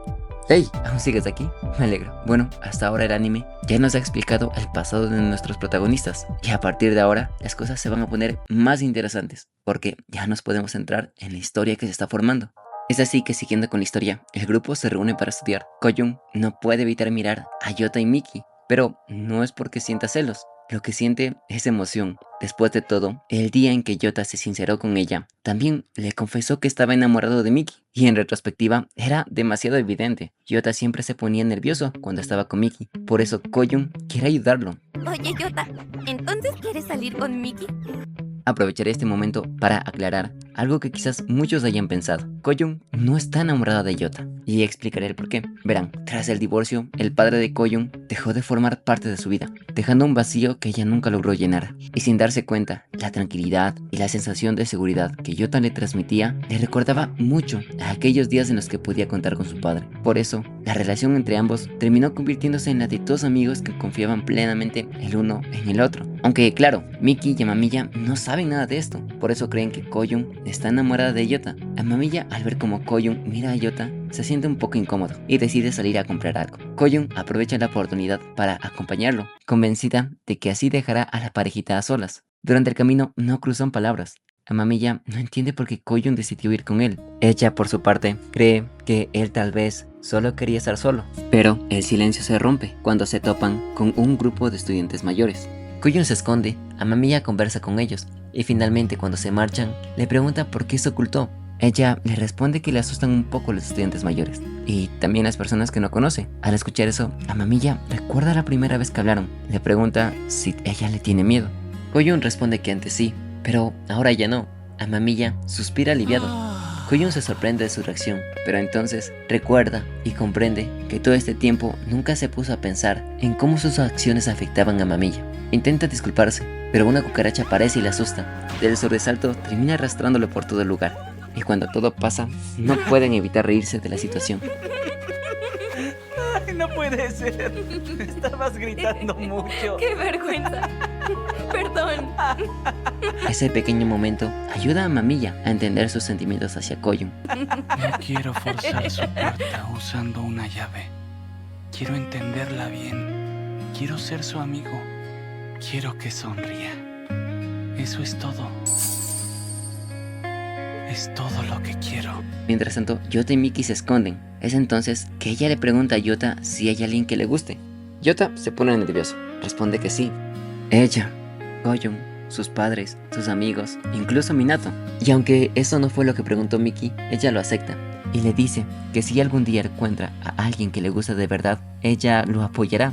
¡Hey! ¿Aún sigues aquí? Me alegro. Bueno, hasta ahora el anime ya nos ha explicado el pasado de nuestros protagonistas y a partir de ahora las cosas se van a poner más interesantes porque ya nos podemos centrar en la historia que se está formando. Es así que siguiendo con la historia, el grupo se reúne para estudiar. Koyun no puede evitar mirar a Yota y Miki, pero no es porque sienta celos. Lo que siente es emoción. Después de todo, el día en que Yota se sinceró con ella, también le confesó que estaba enamorado de Miki. Y en retrospectiva, era demasiado evidente. Yota siempre se ponía nervioso cuando estaba con Miki. Por eso Koyun quiere ayudarlo. Oye, Yota, ¿entonces quieres salir con Miki? Aprovecharé este momento para aclarar algo que quizás muchos hayan pensado. Koyun no está enamorada de Yota y explicaré el porqué. Verán, tras el divorcio, el padre de Koyun dejó de formar parte de su vida, dejando un vacío que ella nunca logró llenar. Y sin darse cuenta, la tranquilidad y la sensación de seguridad que Yota le transmitía le recordaba mucho a aquellos días en los que podía contar con su padre. Por eso, la relación entre ambos terminó convirtiéndose en la de dos amigos que confiaban plenamente el uno en el otro. Aunque claro, Miki y Amamiya no saben nada de esto, por eso creen que Koyun está enamorada de Yota. Amamiya, al ver como Koyun mira a Yota, se siente un poco incómodo y decide salir a comprar algo. Koyun aprovecha la oportunidad para acompañarlo, convencida de que así dejará a la parejita a solas. Durante el camino no cruzan palabras. Amamiya no entiende por qué Koyun decidió ir con él. Ella, por su parte, cree que él tal vez solo quería estar solo. Pero el silencio se rompe cuando se topan con un grupo de estudiantes mayores. Koyun se esconde, Amamiya conversa con ellos y finalmente cuando se marchan le pregunta por qué se ocultó. Ella le responde que le asustan un poco los estudiantes mayores y también las personas que no conoce. Al escuchar eso, Amamiya recuerda la primera vez que hablaron. Le pregunta si ella le tiene miedo. Koyun responde que antes sí, pero ahora ya no. Amamiya suspira aliviado. Koyun se sorprende de su reacción, pero entonces recuerda y comprende que todo este tiempo nunca se puso a pensar en cómo sus acciones afectaban a Amamiya. Intenta disculparse, pero una cucaracha aparece y le asusta. Del sobresalto termina arrastrándolo por todo el lugar. Y cuando todo pasa, no pueden evitar reírse de la situación. Ay, no No puede ser. Estabas gritando mucho. ¡Qué vergüenza! Perdón. Ese pequeño momento ayuda a Mamilla a entender sus sentimientos hacia Koyun. No quiero forzar su puerta usando una llave. Quiero entenderla bien. Quiero ser su amigo. Quiero que sonría. Eso es todo. Es todo lo que quiero. Mientras tanto, Yota y Miki se esconden. Es entonces que ella le pregunta a Yota si hay alguien que le guste. Yota se pone nervioso. Responde que sí. Ella, Koyun, sus padres, sus amigos, incluso Minato. Y aunque eso no fue lo que preguntó Miki, ella lo acepta. Y le dice que si algún día encuentra a alguien que le gusta de verdad, ella lo apoyará.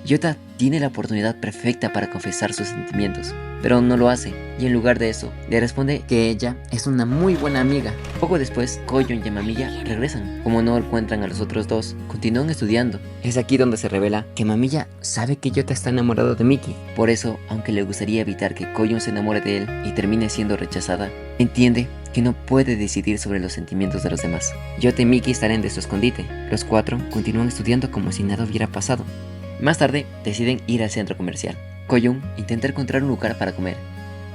Yota tiene la oportunidad perfecta para confesar sus sentimientos, pero no lo hace, y en lugar de eso, le responde que ella es una muy buena amiga. Poco después, Koyun y Mamilla regresan. Como no encuentran a los otros dos, continúan estudiando. Es aquí donde se revela que Mamilla sabe que Yota está enamorado de Miki. Por eso, aunque le gustaría evitar que Koyun se enamore de él y termine siendo rechazada, entiende que no puede decidir sobre los sentimientos de los demás. Yota y Miki salen de su escondite. Los cuatro continúan estudiando como si nada hubiera pasado. Más tarde, deciden ir al centro comercial. Koyun intenta encontrar un lugar para comer,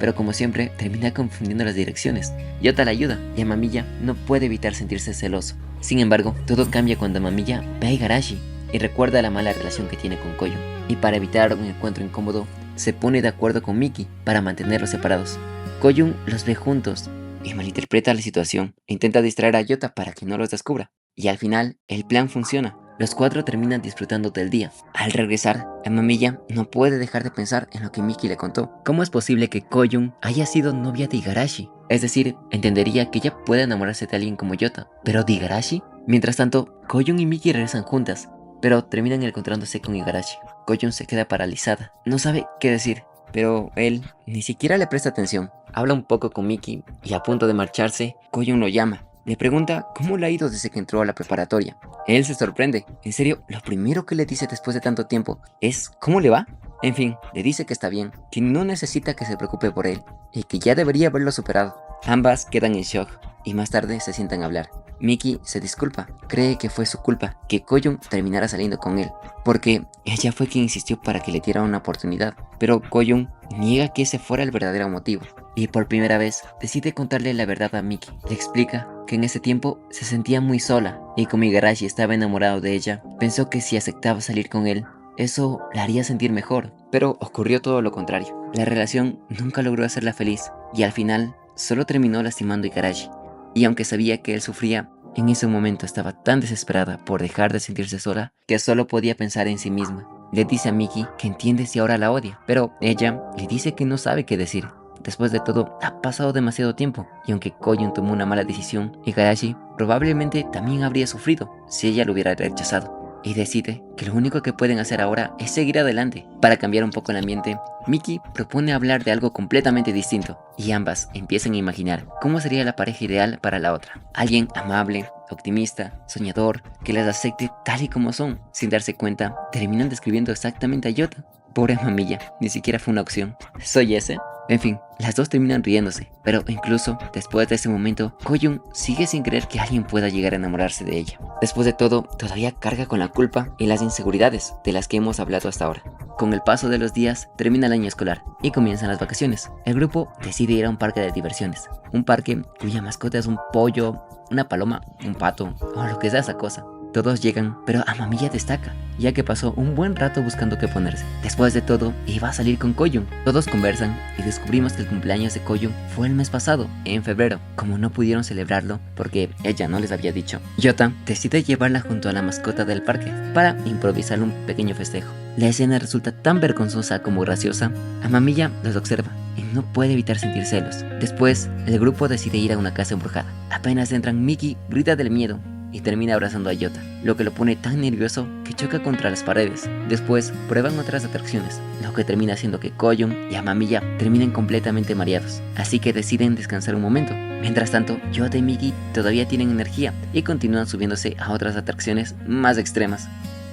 pero como siempre, termina confundiendo las direcciones. Yota la ayuda, y a Mamilla no puede evitar sentirse celoso. Sin embargo, todo cambia cuando Mamilla ve a Igarashi y recuerda la mala relación que tiene con Koyun. Y para evitar un encuentro incómodo, se pone de acuerdo con Miki para mantenerlos separados. Koyun los ve juntos y malinterpreta la situación e intenta distraer a Yota para que no los descubra. Y al final, el plan funciona. Los cuatro terminan disfrutando del día. Al regresar, Mamilla no puede dejar de pensar en lo que Miki le contó. ¿Cómo es posible que Koyun haya sido novia de Igarashi? Es decir, entendería que ella puede enamorarse de alguien como Yota, ¿pero de Igarashi? Mientras tanto, Koyun y Miki regresan juntas, pero terminan encontrándose con Igarashi. Koyun se queda paralizada, no sabe qué decir, pero él ni siquiera le presta atención. Habla un poco con Miki y a punto de marcharse, Koyun lo llama. Le pregunta cómo le ha ido desde que entró a la preparatoria. Él se sorprende. En serio, lo primero que le dice después de tanto tiempo es ¿cómo le va? En fin, le dice que está bien, que no necesita que se preocupe por él y que ya debería haberlo superado. Ambas quedan en shock y más tarde se sientan a hablar. Miki se disculpa, cree que fue su culpa que Koyun terminara saliendo con él, porque ella fue quien insistió para que le diera una oportunidad, pero Koyun niega que ese fuera el verdadero motivo, y por primera vez decide contarle la verdad a Miki. Le explica que en ese tiempo se sentía muy sola, y como Igarashi estaba enamorado de ella, pensó que si aceptaba salir con él, eso la haría sentir mejor, pero ocurrió todo lo contrario. La relación nunca logró hacerla feliz, y al final solo terminó lastimando a Igarashi. Y aunque sabía que él sufría, en ese momento estaba tan desesperada por dejar de sentirse sola que solo podía pensar en sí misma. Le dice a Miki que entiende si ahora la odia, pero ella le dice que no sabe qué decir. Después de todo, ha pasado demasiado tiempo, y aunque Koyun tomó una mala decisión, Igarashi probablemente también habría sufrido si ella lo hubiera rechazado. Y decide que lo único que pueden hacer ahora es seguir adelante. Para cambiar un poco el ambiente, Miki propone hablar de algo completamente distinto, y ambas empiezan a imaginar cómo sería la pareja ideal para la otra. Alguien amable, optimista, soñador, que las acepte tal y como son. Sin darse cuenta, terminan describiendo exactamente a Yota. Pobre Mamilla, ni siquiera fue una opción. ¿Soy ese? En fin, las dos terminan riéndose, pero incluso después de ese momento, Koyun sigue sin creer que alguien pueda llegar a enamorarse de ella. Después de todo, todavía carga con la culpa y las inseguridades de las que hemos hablado hasta ahora. Con el paso de los días, termina el año escolar y comienzan las vacaciones. El grupo decide ir a un parque de diversiones, un parque cuya mascota es un pollo, una paloma, un pato o lo que sea esa cosa. Todos llegan, pero a Mamilla destaca, ya que pasó un buen rato buscando qué ponerse. Después de todo, iba a salir con Koyun. Todos conversan y descubrimos que el cumpleaños de Koyun fue el mes pasado, en febrero. Como no pudieron celebrarlo, porque ella no les había dicho, Yota decide llevarla junto a la mascota del parque para improvisar un pequeño festejo. La escena resulta tan vergonzosa como graciosa. A Mamilla los observa y no puede evitar sentir celos. Después, el grupo decide ir a una casa embrujada. Apenas entran, Miki grita del miedo y termina abrazando a Yota, lo que lo pone tan nervioso que choca contra las paredes. Después prueban otras atracciones, lo que termina haciendo que Koyun y a Mamilla terminen completamente mareados, así que deciden descansar un momento. Mientras tanto, Yota y Miki todavía tienen energía y continúan subiéndose a otras atracciones más extremas.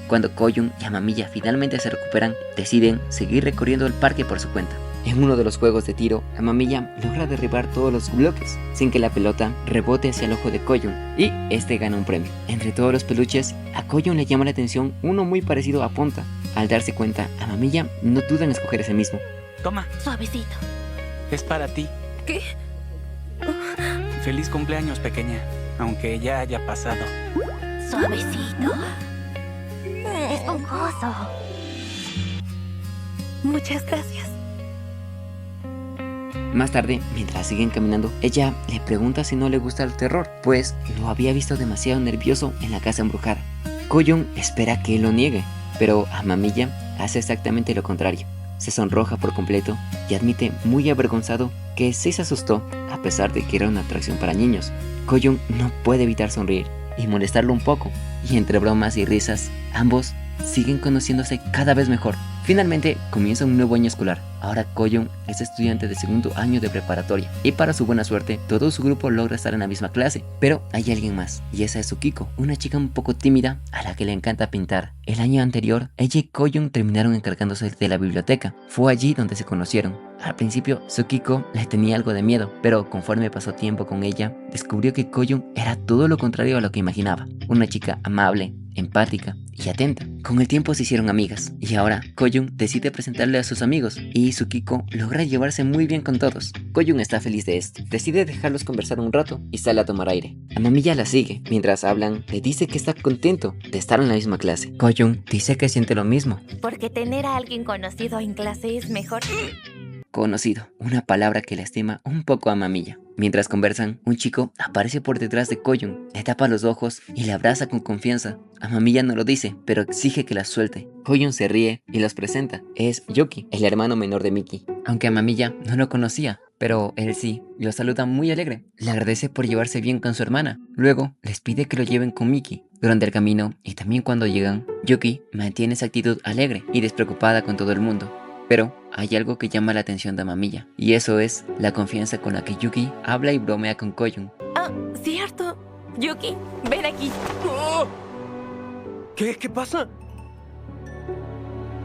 Cuando Koyun y a Mamilla finalmente se recuperan, deciden seguir recorriendo el parque por su cuenta. En uno de los juegos de tiro, Amamiya logra derribar todos los bloques sin que la pelota rebote hacia el ojo de Koyun y este gana un premio. Entre todos los peluches, a Koyun le llama la atención uno muy parecido a Ponta. Al darse cuenta, Amamiya no duda en escoger ese mismo. Toma, Suavecito. es para ti. ¿Qué? Feliz cumpleaños, pequeña, aunque ya haya pasado. Suavecito. Esponjoso. Muchas gracias. Más tarde, mientras siguen caminando, ella le pregunta si no le gusta el terror, pues lo había visto demasiado nervioso en la casa embrujada. Koyun espera que él lo niegue, pero Amamiya hace exactamente lo contrario. Se sonroja por completo y admite muy avergonzado que sí se asustó, a pesar de que era una atracción para niños. Koyun no puede evitar sonreír y molestarlo un poco, y entre bromas y risas, ambos siguen conociéndose cada vez mejor. Finalmente comienza un nuevo año escolar. Ahora Koyun es estudiante de segundo año de preparatoria y para su buena suerte todo su grupo logra estar en la misma clase. Pero hay alguien más y esa es Tsukiko, una chica un poco tímida a la que le encanta pintar. El año anterior ella y Koyun terminaron encargándose de la biblioteca. Fue allí donde se conocieron. Al principio Tsukiko le tenía algo de miedo, pero conforme pasó tiempo con ella descubrió que Koyun era todo lo contrario a lo que imaginaba. Una chica amable, empática y atenta. Con el tiempo se hicieron amigas y ahora Koyun decide presentarle a sus amigos y Tsukiko logra llevarse muy bien con todos. Koyun está feliz de esto, decide dejarlos conversar un rato y sale a tomar aire. Amamiya la sigue, mientras hablan le dice que está contento de estar en la misma clase. Koyun dice que siente lo mismo. Porque tener a alguien conocido en clase es mejor. Conocido, una palabra que lastima un poco a Amamiya. Mientras conversan, un chico aparece por detrás de Koyun, le tapa los ojos y le abraza con confianza. Amamiya no lo dice, pero exige que la suelte. Koyun se ríe y los presenta. Es Yuki, el hermano menor de Miki. Aunque Amamiya no lo conocía, pero él sí, lo saluda muy alegre. Le agradece por llevarse bien con su hermana. Luego, les pide que lo lleven con Miki. Durante el camino, y también cuando llegan, Yuki mantiene esa actitud alegre y despreocupada con todo el mundo. Pero hay algo que llama la atención de Amamiya, y eso es la confianza con la que Yuki habla y bromea con Koyun. Ah, cierto. Yuki, ven aquí. ¡Oh! ¿Qué? ¿Qué pasa?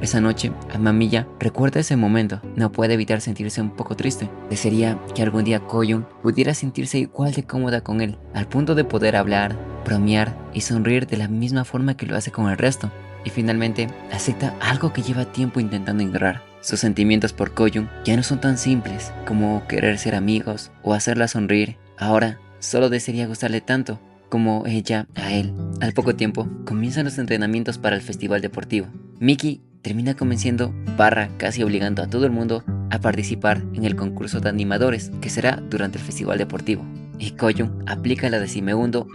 Esa noche, Amamiya recuerda ese momento. No puede evitar sentirse un poco triste. Desearía que algún día Koyun pudiera sentirse igual de cómoda con él, al punto de poder hablar, bromear y sonreír de la misma forma que lo hace con el resto. Y finalmente, acepta algo que lleva tiempo intentando ignorar. Sus sentimientos por Koyun ya no son tan simples como querer ser amigos o hacerla sonreír. Ahora, solo desearía gustarle tanto como ella a él. Al poco tiempo, comienzan los entrenamientos para el festival deportivo. Miki termina convenciendo, casi obligando a todo el mundo a participar en el concurso de animadores que será durante el festival deportivo. Y Koyun aplica la de si me hundo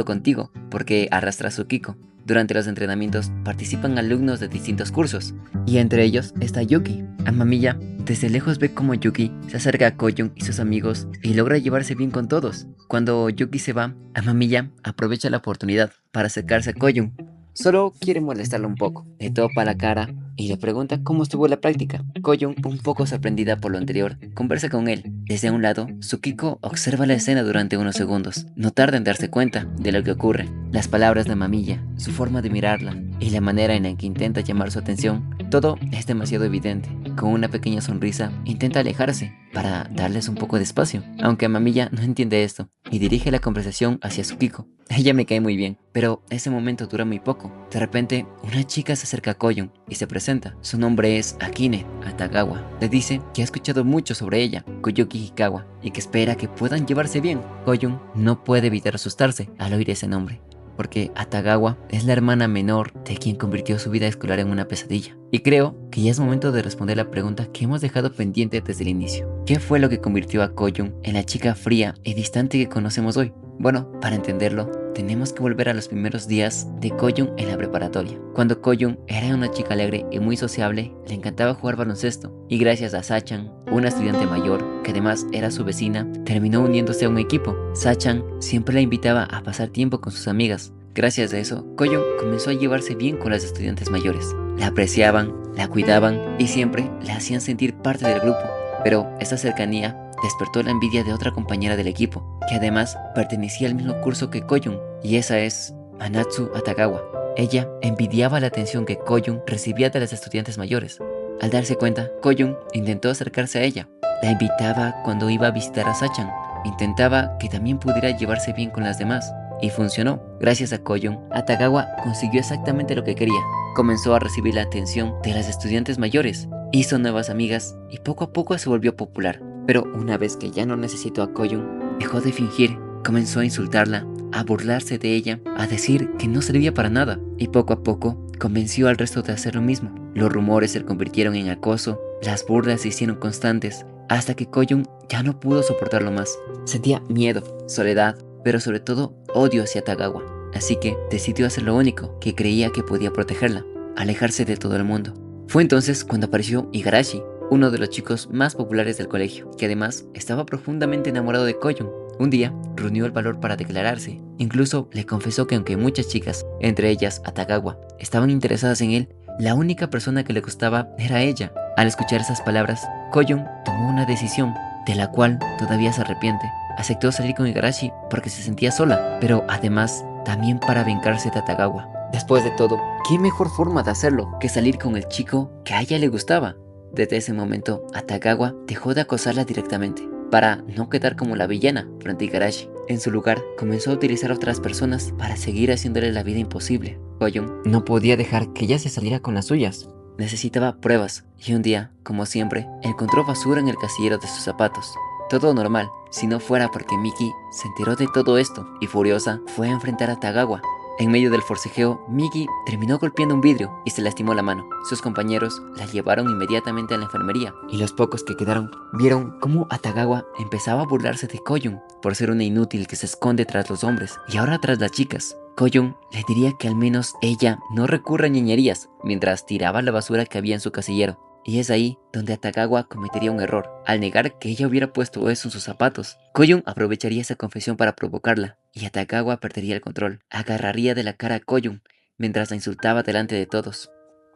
contigo, porque arrastra a Tsukiko. Durante los entrenamientos participan alumnos de distintos cursos, y entre ellos está Yuki. Amamiya desde lejos ve cómo Yuki se acerca a Koyun y sus amigos y logra llevarse bien con todos. Cuando Yuki se va, Amamiya aprovecha la oportunidad para acercarse a Koyun. Solo quiere molestarlo un poco, le topa la cara y le pregunta cómo estuvo la práctica. Koyun, un poco sorprendida por lo anterior, conversa con él. Desde un lado, Tsukiko observa la escena durante unos segundos. No tarda en darse cuenta de lo que ocurre. Las palabras de Amamiya, su forma de mirarla y la manera en la que intenta llamar su atención, todo es demasiado evidente. Con una pequeña sonrisa, intenta alejarse para darles un poco de espacio, aunque Amamiya no entiende esto y dirige la conversación hacia Tsukiko. Ella me cae muy bien, pero ese momento dura muy poco. De repente, una chica se acerca a Koyun y se presenta. Su nombre es Akine Atagawa. Le dice que ha escuchado mucho sobre ella, Koyuki Hikawa, y que espera que puedan llevarse bien. Koyun no puede evitar asustarse al oír ese nombre, porque Atagawa es la hermana menor de quien convirtió su vida escolar en una pesadilla. Y creo que ya es momento de responder la pregunta que hemos dejado pendiente desde el inicio. ¿Qué fue lo que convirtió a Koyun en la chica fría y distante que conocemos hoy? Bueno, para entenderlo, tenemos que volver a los primeros días de Koyun en la preparatoria. Cuando Koyun era una chica alegre y muy sociable, le encantaba jugar baloncesto. Y gracias a Sachan, una estudiante mayor, que además era su vecina, terminó uniéndose a un equipo. Sachan siempre la invitaba a pasar tiempo con sus amigas. Gracias a eso, Koyun comenzó a llevarse bien con las estudiantes mayores. La apreciaban, la cuidaban y siempre la hacían sentir parte del grupo. Pero esta cercanía despertó la envidia de otra compañera del equipo, que además pertenecía al mismo curso que Koyun, y esa es Manatsu Atagawa. Ella envidiaba la atención que Koyun recibía de las estudiantes mayores. Al darse cuenta, Koyun intentó acercarse a ella. La invitaba cuando iba a visitar a Sachan. Intentaba que también pudiera llevarse bien con las demás. Y funcionó. Gracias a Koyun, Atagawa consiguió exactamente lo que quería. Comenzó a recibir la atención de las estudiantes mayores. Hizo nuevas amigas y poco a poco se volvió popular. Pero una vez que ya no necesitó a Koyun, dejó de fingir. Comenzó a insultarla, a burlarse de ella, a decir que no servía para nada. Y poco a poco convenció al resto de hacer lo mismo. Los rumores se convirtieron en acoso, las burlas se hicieron constantes, hasta que Koyun ya no pudo soportarlo más. Sentía miedo, soledad, pero sobre todo odio hacia Atagawa. Así que decidió hacer lo único que creía que podía protegerla, alejarse de todo el mundo. Fue entonces cuando apareció Igarashi, uno de los chicos más populares del colegio, que además estaba profundamente enamorado de Koyun. Un día reunió el valor para declararse. Incluso le confesó que aunque muchas chicas, entre ellas Atagawa, estaban interesadas en él, la única persona que le gustaba era ella. Al escuchar esas palabras, Koyun tomó una decisión, de la cual todavía se arrepiente. Aceptó salir con Igarashi porque se sentía sola, pero además también para vengarse de Atagawa. Después de todo, ¿qué mejor forma de hacerlo que salir con el chico que a ella le gustaba? Desde ese momento, Atagawa dejó de acosarla directamente, para no quedar como la villana frente a Igarashi. En su lugar, comenzó a utilizar a otras personas para seguir haciéndole la vida imposible. Koyun no podía dejar que ella se saliera con las suyas. Necesitaba pruebas, y un día, como siempre, encontró basura en el casillero de sus zapatos. Todo normal, si no fuera porque Miki se enteró de todo esto y furiosa fue a enfrentar a Atagawa. En medio del forcejeo, Miki terminó golpeando un vidrio y se lastimó la mano. Sus compañeros la llevaron inmediatamente a la enfermería y los pocos que quedaron vieron cómo Atagawa empezaba a burlarse de Koyun por ser una inútil que se esconde tras los hombres y ahora tras las chicas. Koyun le diría que al menos ella no recurra a ñoñerías mientras tiraba la basura que había en su casillero. Y es ahí donde Atagawa cometería un error, al negar que ella hubiera puesto eso en sus zapatos. Koyun aprovecharía esa confesión para provocarla, y Atagawa perdería el control. Agarraría de la cara a Koyun, mientras la insultaba delante de todos.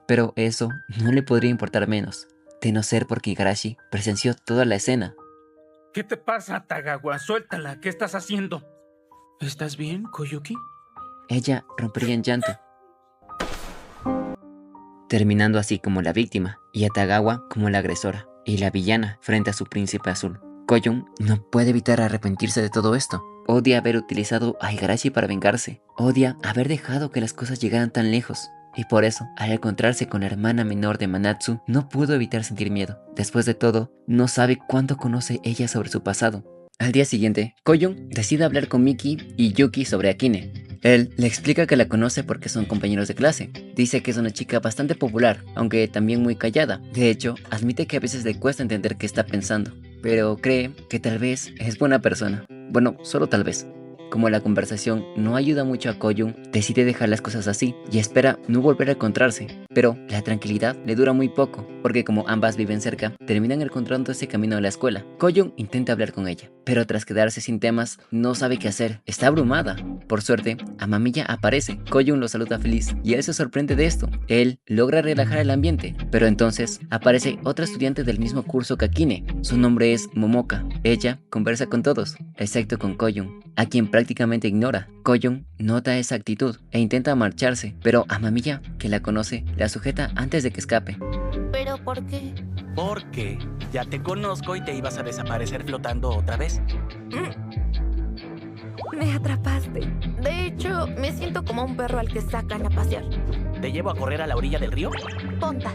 Pero eso no le podría importar menos, de no ser porque Igarashi presenció toda la escena. ¿Qué te pasa, Atagawa? Suéltala, ¿qué estás haciendo? ¿Estás bien, Koyuki? Ella rompería en llanto, terminando así como la víctima, y Atagawa como la agresora, y la villana frente a su príncipe azul. Koyun no puede evitar arrepentirse de todo esto. Odia haber utilizado a Igarashi para vengarse. Odia haber dejado que las cosas llegaran tan lejos. Y por eso, al encontrarse con la hermana menor de Manatsu, no pudo evitar sentir miedo. Después de todo, no sabe cuánto conoce ella sobre su pasado. Al día siguiente, Koyun decide hablar con Miki y Yuki sobre Akine. Él le explica que la conoce porque son compañeros de clase. Dice que es una chica bastante popular, aunque también muy callada. De hecho, admite que a veces le cuesta entender qué está pensando, pero cree que tal vez es buena persona. Bueno, solo tal vez. Como la conversación no ayuda mucho a Koyun, decide dejar las cosas así y espera no volver a encontrarse. Pero la tranquilidad le dura muy poco, porque como ambas viven cerca, terminan encontrando ese camino a la escuela. Koyun intenta hablar con ella, pero tras quedarse sin temas, no sabe qué hacer. Está abrumada. Por suerte, Amamiya aparece. Koyun lo saluda feliz y él se sorprende de esto. Él logra relajar el ambiente, pero entonces aparece otra estudiante del mismo curso que Akine. Su nombre es Momoka. Ella conversa con todos, excepto con Koyun, a quien prácticamente ignora. Koyun nota esa actitud e intenta marcharse, pero Amamiya, que la conoce, la sujeta antes de que escape. ¿Pero por qué? Porque ya te conozco y te ibas a desaparecer flotando otra vez. Me atrapaste. De hecho, me siento como un perro al que sacan a pasear. ¿Te llevo a correr a la orilla del río? Ponta.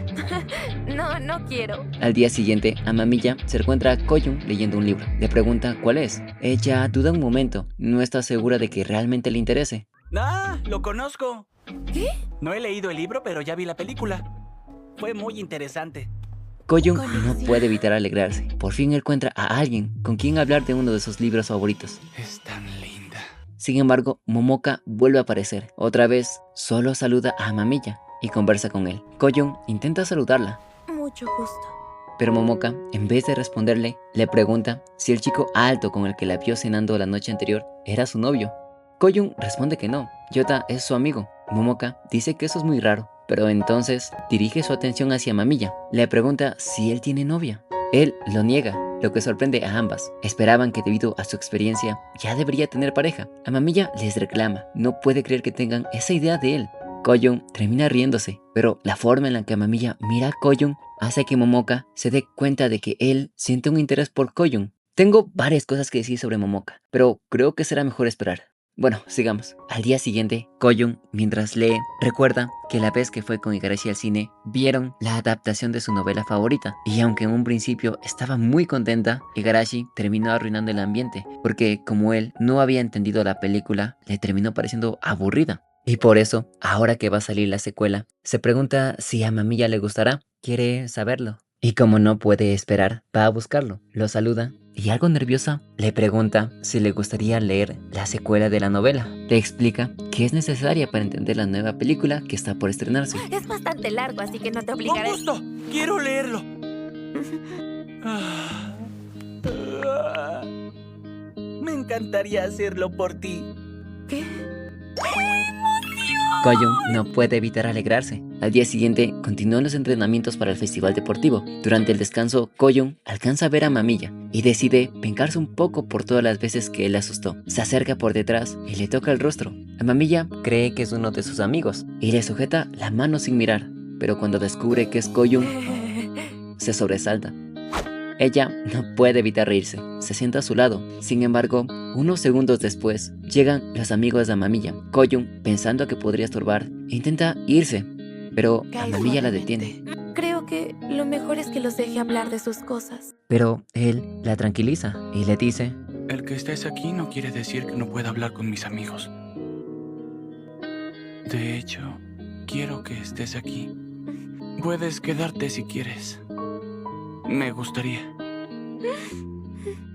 No quiero. Al día siguiente, Amamiya se encuentra a Koyun leyendo un libro. Le pregunta cuál es. Ella duda un momento, no está segura de que realmente le interese. ¡Ah! ¡Lo conozco! ¿Qué? No he leído el libro, pero ya vi la película. Fue muy interesante. Koyun no puede evitar alegrarse. Por fin encuentra a alguien con quien hablar de uno de sus libros favoritos. Es tan linda. Sin embargo, Momoka vuelve a aparecer. Otra vez, solo saluda a Amamiya y conversa con él. Koyun intenta saludarla, Mucho gusto. pero Momoka, en vez de responderle, le pregunta si el chico alto con el que la vio cenando la noche anterior era su novio. Koyun responde que no, Yota es su amigo. Momoka dice que eso es muy raro, pero entonces dirige su atención hacia Amamiya. Le pregunta si él tiene novia. Él lo niega, lo que sorprende a ambas. Esperaban que debido a su experiencia ya debería tener pareja. Amamiya les reclama, no puede creer que tengan esa idea de él. Koyun termina riéndose, pero la forma en la que Amamiya mira a Koyun hace que Momoka se dé cuenta de que él siente un interés por Koyun. Tengo varias cosas que decir sobre Momoka, pero creo que será mejor esperar. Bueno, sigamos. Al día siguiente, Koyun, mientras lee, recuerda que la vez que fue con Igarashi al cine, vieron la adaptación de su novela favorita. Y aunque en un principio estaba muy contenta, Igarashi terminó arruinando el ambiente, porque como él no había entendido la película, le terminó pareciendo aburrida. Y por eso, ahora que va a salir la secuela, se pregunta si a Amamiya le gustará. Quiere saberlo. Y como no puede esperar, va a buscarlo. Lo saluda y algo nerviosa le pregunta si le gustaría leer la secuela de la novela. Le explica que es necesaria para entender la nueva película que está por estrenarse. Es bastante largo, así que no te ¡Con obligaré. gusto! ¡Quiero leerlo! Me encantaría hacerlo por ti. ¿Qué? Koyun no puede evitar alegrarse. Al día siguiente, continúan los entrenamientos para el festival deportivo. Durante el descanso, Koyun alcanza a ver a Amamiya y decide vengarse un poco por todas las veces que él la asustó. Se acerca por detrás y le toca el rostro. Amamiya cree que es uno de sus amigos y le sujeta la mano sin mirar, pero cuando descubre que es Koyun, se sobresalta. Ella no puede evitar reírse, se sienta a su lado. Sin embargo, unos segundos después, llegan los amigos de Amamiya. Koyun, pensando que podría estorbar, intenta irse, pero Amamiya la detiene. Creo que lo mejor es que los deje hablar de sus cosas. Pero él la tranquiliza y le dice: El que estés aquí no quiere decir que no pueda hablar con mis amigos. De hecho, quiero que estés aquí. Puedes quedarte si quieres. Me gustaría.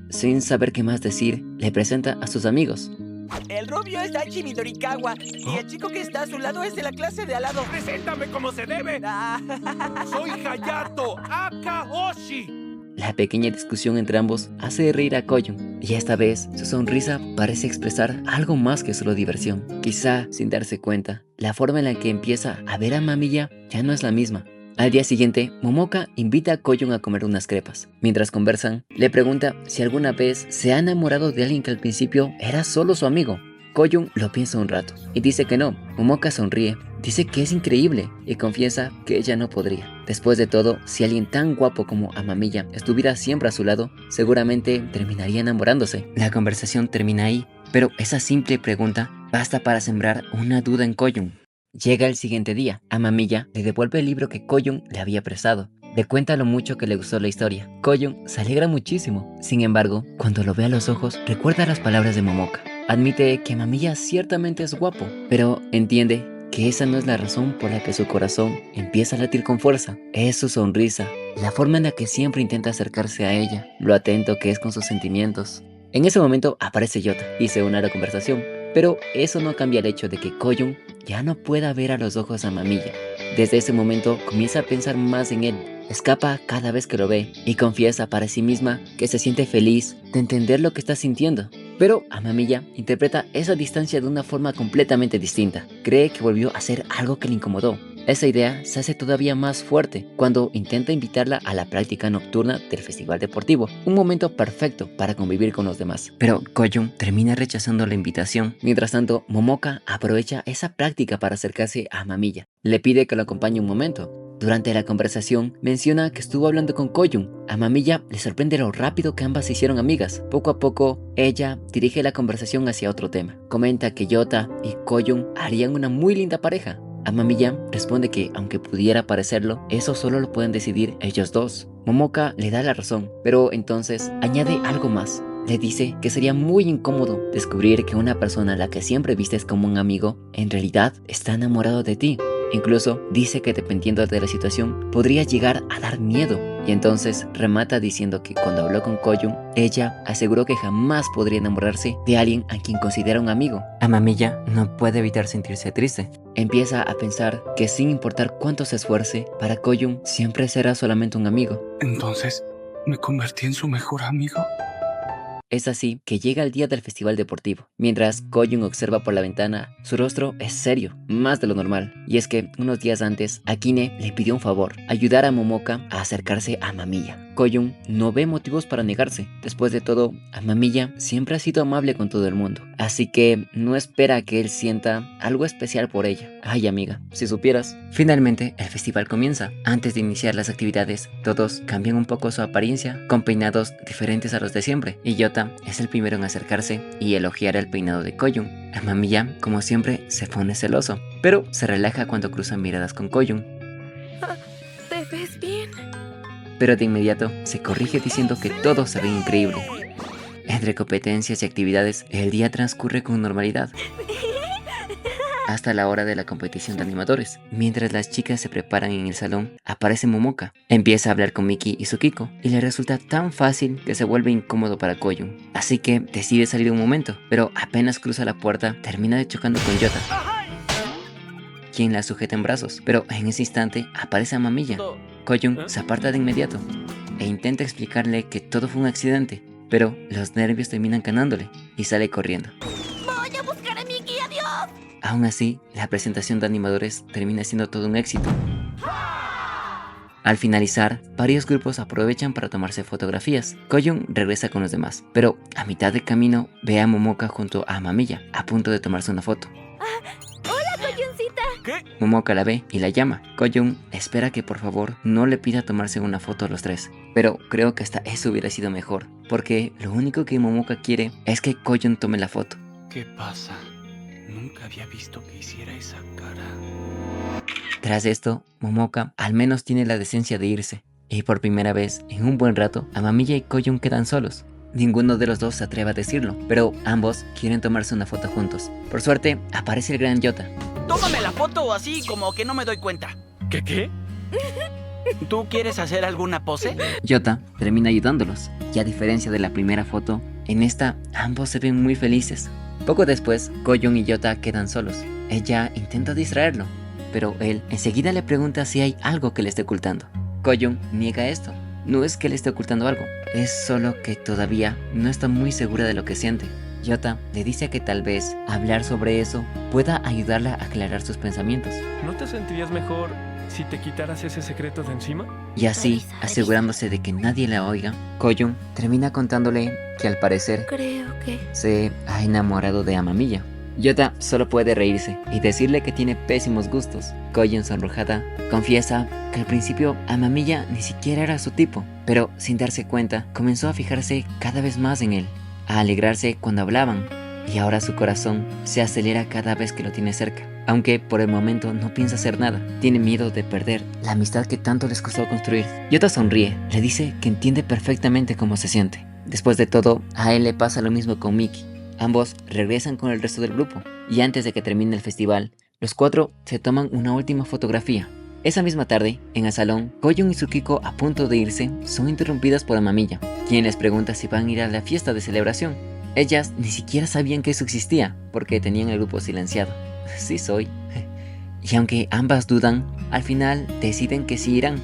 Sin saber qué más decir, le presenta a sus amigos. El rubio es Daichi Midorikawa y el chico que está a su lado es de la clase de al lado. ¡Preséntame como se debe! ¡Soy Hayato Akaoshi! La pequeña discusión entre ambos hace reír a Koyun, y esta vez su sonrisa parece expresar algo más que solo diversión. Quizá sin darse cuenta, la forma en la que empieza a ver a Amamiya ya no es la misma. Al día siguiente, Momoka invita a Koyun a comer unas crepas. Mientras conversan, le pregunta si alguna vez se ha enamorado de alguien que al principio era solo su amigo. Koyun lo piensa un rato y dice que no. Momoka sonríe, dice que es increíble y confiesa que ella no podría. Después de todo, si alguien tan guapo como Amamiya estuviera siempre a su lado, seguramente terminaría enamorándose. La conversación termina ahí, pero esa simple pregunta basta para sembrar una duda en Koyun. Llega el siguiente día. Amamiya le devuelve el libro que Koyun le había prestado. Le cuenta lo mucho que le gustó la historia. Koyun se alegra muchísimo. Sin embargo, cuando lo ve a los ojos, recuerda las palabras de Momoka. Admite que Amamiya ciertamente es guapo, pero entiende que esa no es la razón por la que su corazón empieza a latir con fuerza. Es su sonrisa, la forma en la que siempre intenta acercarse a ella, lo atento que es con sus sentimientos. En ese momento aparece Yota y se une a la conversación. Pero eso no cambia el hecho de que Koyun ya no pueda ver a los ojos a Amamiya. Desde ese momento comienza a pensar más en él, escapa cada vez que lo ve y confiesa para sí misma que se siente feliz de entender lo que está sintiendo. Pero Amamiya interpreta esa distancia de una forma completamente distinta. Cree que volvió a hacer algo que le incomodó. Esa idea se hace todavía más fuerte cuando intenta invitarla a la práctica nocturna del festival deportivo, un momento perfecto para convivir con los demás. Pero Koyun termina rechazando la invitación. Mientras tanto, Momoka aprovecha esa práctica para acercarse a Amamiya. Le pide que lo acompañe un momento. Durante la conversación, menciona que estuvo hablando con Koyun. A Amamiya le sorprende lo rápido que ambas se hicieron amigas. Poco a poco, ella dirige la conversación hacia otro tema. Comenta que Yota y Koyun harían una muy linda pareja. Amamiya responde que, aunque pudiera parecerlo, eso solo lo pueden decidir ellos dos. Momoka le da la razón, pero entonces añade algo más. Le dice que sería muy incómodo descubrir que una persona a la que siempre vistes como un amigo, en realidad está enamorado de ti. Incluso dice que dependiendo de la situación, podría llegar a dar miedo. Y entonces remata diciendo que cuando habló con Koyun, ella aseguró que jamás podría enamorarse de alguien a quien considera un amigo. Amamiya no puede evitar sentirse triste. Empieza a pensar que sin importar cuánto se esfuerce, para Koyun siempre será solamente un amigo. Entonces, ¿me convertí en su mejor amigo? Es así que llega el día del festival deportivo. Mientras Koyun observa por la ventana, su rostro es serio, más de lo normal. Y es que unos días antes, Akine le pidió un favor: ayudar a Momoka a acercarse a Amamiya. Koyun no ve motivos para negarse. Después de todo, Amamiya siempre ha sido amable con todo el mundo, así que no espera que él sienta algo especial por ella. Ay, amiga, si supieras. Finalmente, el festival comienza. Antes de iniciar las actividades, todos cambian un poco su apariencia, con peinados diferentes a los de siempre, y Yota es el primero en acercarse y elogiar el peinado de Koyun. Amamiya, como siempre, se pone celoso, pero se relaja cuando cruzan miradas con Koyun. ¿Te ves bien? Pero de inmediato se corrige diciendo que todo se ve increíble. Entre competencias y actividades, el día transcurre con normalidad, hasta la hora de la competición de animadores. Mientras las chicas se preparan en el salón, aparece Momoka. Empieza a hablar con Miki y Tsukiko, y le resulta tan fácil que se vuelve incómodo para Koyun. Así que decide salir un momento, pero apenas cruza la puerta, termina chocando con Yota, quien la sujeta en brazos. Pero en ese instante aparece Amamiya. Koyun se aparta de inmediato e intenta explicarle que todo fue un accidente, pero los nervios terminan ganándole y sale corriendo. ¡Voy a buscar a Miki! ¡Adiós! Aún así, la presentación de animadores termina siendo todo un éxito. Al finalizar, varios grupos aprovechan para tomarse fotografías. Koyun regresa con los demás, pero a mitad de camino ve a Momoka junto a Amamiya, a punto de tomarse una foto. Momoka la ve y la llama. Koyun espera que por favor no le pida tomarse una foto a los tres, pero creo que hasta eso hubiera sido mejor, porque lo único que Momoka quiere es que Koyun tome la foto. ¿Qué pasa? Nunca había visto que hiciera esa cara. Tras esto, Momoka al menos tiene la decencia de irse, y por primera vez en un buen rato, Amamiya y Koyun quedan solos. Ninguno de los dos se atreve a decirlo, pero ambos quieren tomarse una foto juntos. Por suerte, aparece el gran Yota. Tómame la foto así como que no me doy cuenta. ¿Qué? ¿Tú quieres hacer alguna pose? Yota termina ayudándolos, y a diferencia de la primera foto, en esta ambos se ven muy felices. Poco después, Koyun y Yota quedan solos. Ella intenta distraerlo, pero él enseguida le pregunta si hay algo que le esté ocultando. Koyun niega esto. No es que le esté ocultando algo, es solo que todavía no está muy segura de lo que siente. Yota le dice que tal vez hablar sobre eso pueda ayudarla a aclarar sus pensamientos. ¿No te sentirías mejor si te quitaras ese secreto de encima? Y así, asegurándose de que nadie la oiga, Koyun termina contándole que al parecer Creo que... se ha enamorado de Amamiya. Yota solo puede reírse y decirle que tiene pésimos gustos. Koyun, sonrojada, confiesa que al principio Amamiya ni siquiera era su tipo, pero sin darse cuenta comenzó a fijarse cada vez más en él, a alegrarse cuando hablaban, y ahora su corazón se acelera cada vez que lo tiene cerca. Aunque por el momento no piensa hacer nada, tiene miedo de perder la amistad que tanto les costó construir. Yota sonríe, le dice que entiende perfectamente cómo se siente. Después de todo, a él le pasa lo mismo con Miki. Ambos regresan con el resto del grupo, y antes de que termine el festival, los cuatro se toman una última fotografía. Esa misma tarde, en el salón, Koyun y Tsukiko, a punto de irse, son interrumpidas por Amamiya, quien les pregunta si van a ir a la fiesta de celebración. Ellas ni siquiera sabían que eso existía, porque tenían el grupo silenciado. Sí soy. Y aunque ambas dudan, al final deciden que sí irán.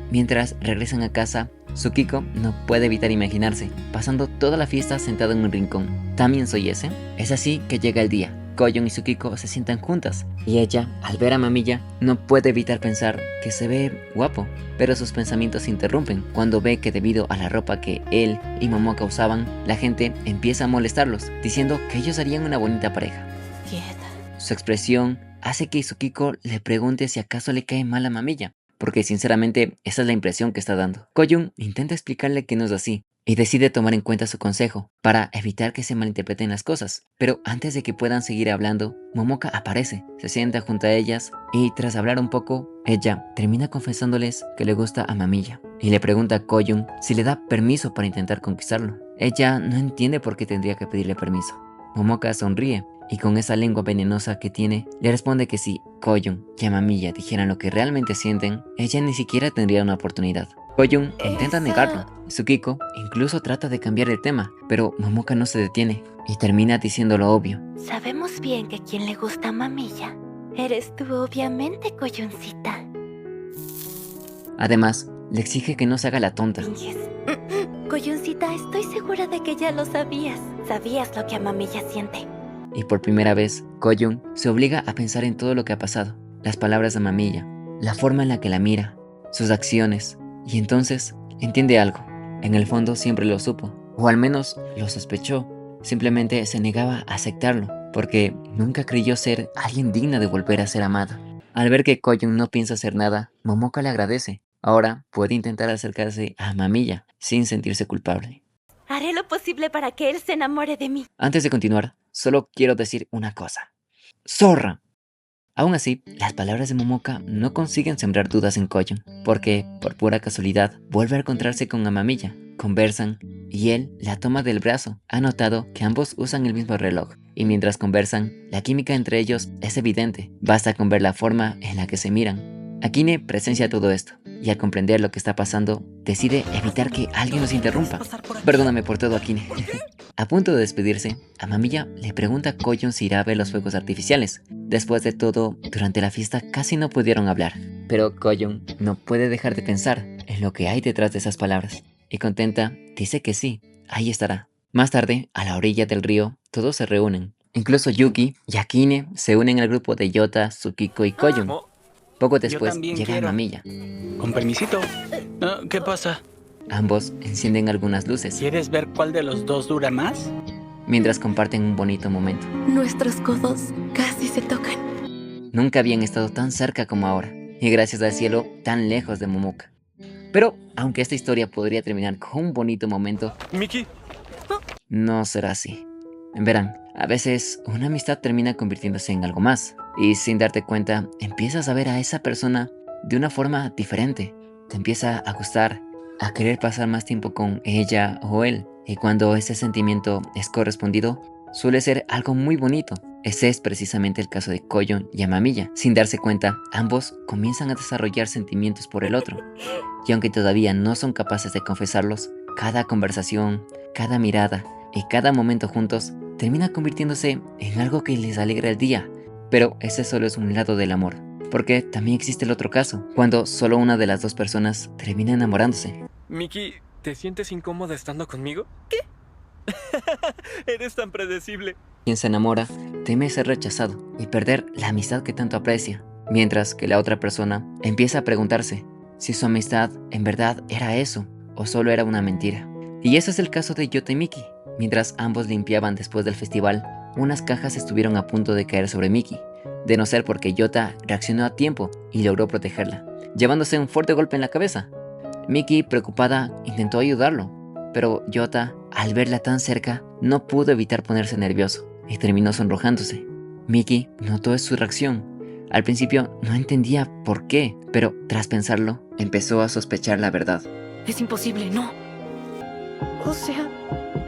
Mientras regresan a casa, Tsukiko no puede evitar imaginarse, pasando toda la fiesta sentado en un rincón. ¿También soy ese? Es así que llega el día. Koyun y Tsukiko se sientan juntas, y ella, al ver a Amamiya, no puede evitar pensar que se ve guapo, pero sus pensamientos se interrumpen cuando ve que debido a la ropa que él y Momoka usaban, la gente empieza a molestarlos, diciendo que ellos harían una bonita pareja. Su expresión hace que Tsukiko le pregunte si acaso le cae mal a Amamiya, porque sinceramente esa es la impresión que está dando. Koyun intenta explicarle que no es así, y decide tomar en cuenta su consejo para evitar que se malinterpreten las cosas. Pero antes de que puedan seguir hablando, Momoka aparece, se sienta junto a ellas y tras hablar un poco, ella termina confesándoles que le gusta a Amamiya y le pregunta a Koyun si le da permiso para intentar conquistarlo. Ella no entiende por qué tendría que pedirle permiso. Momoka sonríe y con esa lengua venenosa que tiene, le responde que si Koyun y Amamiya dijeran lo que realmente sienten, ella ni siquiera tendría una oportunidad. Koyun intenta negarlo. Tsukiko incluso trata de cambiar el tema, pero Momoka no se detiene y termina diciendo lo obvio. Sabemos bien que quien le gusta a Amamiya eres tú, obviamente, Koyuncita. Además, le exige que no se haga la tonta. Koyuncita, estoy segura de que ya lo sabías. Sabías lo que Amamiya siente. Y por primera vez, Koyun se obliga a pensar en todo lo que ha pasado. Las palabras de Amamiya, la forma en la que la mira, sus acciones, y entonces entiende algo. En el fondo siempre lo supo, o al menos lo sospechó. Simplemente se negaba a aceptarlo, porque nunca creyó ser alguien digna de volver a ser amada. Al ver que Koyun no piensa hacer nada, Momoka le agradece. Ahora puede intentar acercarse a Mamilla sin sentirse culpable. Haré lo posible para que él se enamore de mí. Antes de continuar, solo quiero decir una cosa. ¡Zorra! Aún así, las palabras de Momoka no consiguen sembrar dudas en Koyun, porque, por pura casualidad, vuelve a encontrarse con Amamiya. Conversan, y él la toma del brazo. Ha notado que ambos usan el mismo reloj, y mientras conversan, la química entre ellos es evidente. Basta con ver la forma en la que se miran. Akine presencia todo esto, y al comprender lo que está pasando, decide evitar que alguien los interrumpa. Perdóname por todo, Akine. A punto de despedirse, Amamiya le pregunta a Koyun si irá a ver los fuegos artificiales. Después de todo, durante la fiesta casi no pudieron hablar, pero Koyun no puede dejar de pensar en lo que hay detrás de esas palabras, y contenta dice que sí, ahí estará. Más tarde, a la orilla del río, todos se reúnen. Incluso Yuki y Akine se unen al grupo de Yota, Tsukiko y Koyun. Poco después llega Amamiya. Con permisito. ¿Qué pasa? Ambos encienden algunas luces, ¿Quieres ver cuál de los dos dura más? mientras comparten un bonito momento. Nuestros codos casi se tocan. Nunca habían estado tan cerca como ahora, y gracias al cielo, tan lejos de Momoka. Pero, aunque esta historia podría terminar con un bonito momento, Miki, no será así. Verán, a veces una amistad termina convirtiéndose en algo más, y sin darte cuenta, empiezas a ver a esa persona de una forma diferente. Te empieza a gustar, a querer pasar más tiempo con ella o él, y cuando ese sentimiento es correspondido, suele ser algo muy bonito. Ese es precisamente el caso de Koyun y Amamiya. Sin darse cuenta, ambos comienzan a desarrollar sentimientos por el otro. Y aunque todavía no son capaces de confesarlos, cada conversación, cada mirada y cada momento juntos termina convirtiéndose en algo que les alegra el día. Pero ese solo es un lado del amor, porque también existe el otro caso, cuando solo una de las dos personas termina enamorándose. Miki, ¿te sientes incómoda estando conmigo? ¿Qué? Eres tan predecible. Quien se enamora teme ser rechazado y perder la amistad que tanto aprecia, mientras que la otra persona empieza a preguntarse si su amistad en verdad era eso o solo era una mentira. Y ese es el caso de Yota y Miki. Mientras ambos limpiaban después del festival, unas cajas estuvieron a punto de caer sobre Miki, de no ser porque Yota reaccionó a tiempo y logró protegerla, llevándose un fuerte golpe en la cabeza. Miki, preocupada, intentó ayudarlo, pero Yota, al verla tan cerca, no pudo evitar ponerse nervioso y terminó sonrojándose. Miki notó su reacción. Al principio no entendía por qué, pero tras pensarlo, empezó a sospechar la verdad. Es imposible, no. O sea,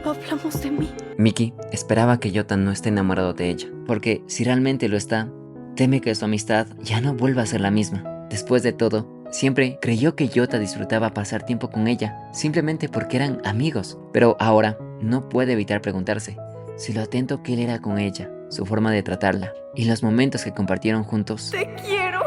hablamos de mí. Miki esperaba que Yota no esté enamorado de ella, porque si realmente lo está, teme que su amistad ya no vuelva a ser la misma. Después de todo, siempre creyó que Yota disfrutaba pasar tiempo con ella, simplemente porque eran amigos, pero ahora no puede evitar preguntarse si lo atento que él era con ella, su forma de tratarla y los momentos que compartieron juntos Te quiero.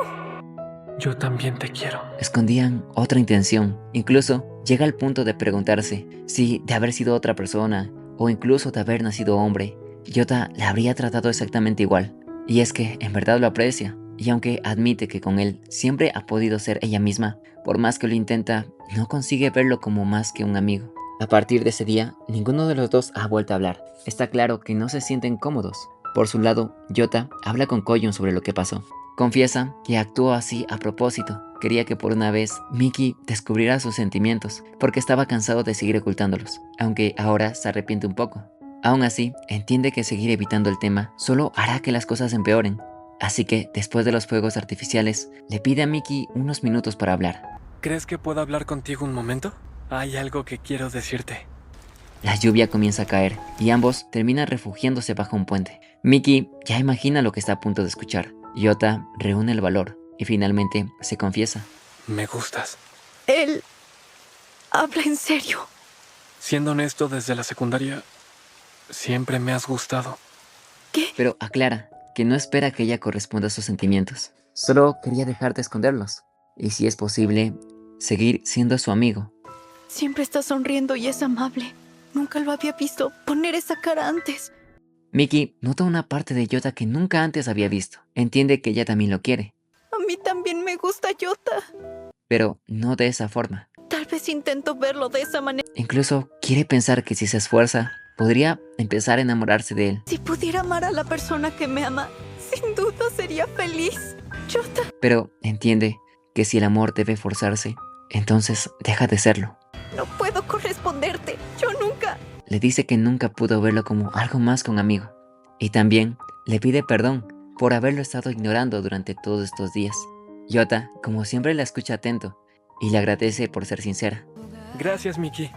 Yo también te quiero. escondían otra intención. Incluso llega al punto de preguntarse si de haber sido otra persona o incluso de haber nacido hombre, Yota la habría tratado exactamente igual. Y es que en verdad lo aprecia, y aunque admite que con él siempre ha podido ser ella misma, por más que lo intenta, no consigue verlo como más que un amigo. A partir de ese día, ninguno de los dos ha vuelto a hablar. Está claro que no se sienten cómodos. Por su lado, Yota habla con Koyun sobre lo que pasó. Confiesa que actuó así a propósito. Quería que por una vez Miki descubriera sus sentimientos, porque estaba cansado de seguir ocultándolos, aunque ahora se arrepiente un poco. Aún así, entiende que seguir evitando el tema solo hará que las cosas empeoren. Así que, después de los fuegos artificiales, le pide a Miki unos minutos para hablar. ¿Crees que puedo hablar contigo un momento? Hay algo que quiero decirte. La lluvia comienza a caer y ambos terminan refugiándose bajo un puente. Miki ya imagina lo que está a punto de escuchar. Yota reúne el valor y finalmente se confiesa. Me gustas. Él habla en serio. Siendo honesto, desde la secundaria, siempre me has gustado. ¿Qué? Pero aclara que no espera que ella corresponda a sus sentimientos. Solo quería dejarte esconderlos. Y si es posible, seguir siendo su amigo. Siempre está sonriendo y es amable. Nunca lo había visto poner esa cara antes. Miki nota una parte de Yota que nunca antes había visto. Entiende que ella también lo quiere, A mí también me gusta Yota. pero no de esa forma. Tal vez vez intento verlo de esa manera. Incluso quiere pensar que si se esfuerza, podría empezar a enamorarse de él. Si pudiera amar a la persona que me ama, sin duda sería feliz. Yota. Pero entiende que si el amor debe forzarse, entonces deja de serlo. No puedo corresponderte. Yo nunca. Le dice que nunca pudo verlo como algo más que un amigo. Y también le pide perdón por haberlo estado ignorando durante todos estos días. Yota, como siempre, la escucha atento y le agradece por ser sincera. Gracias, Miki.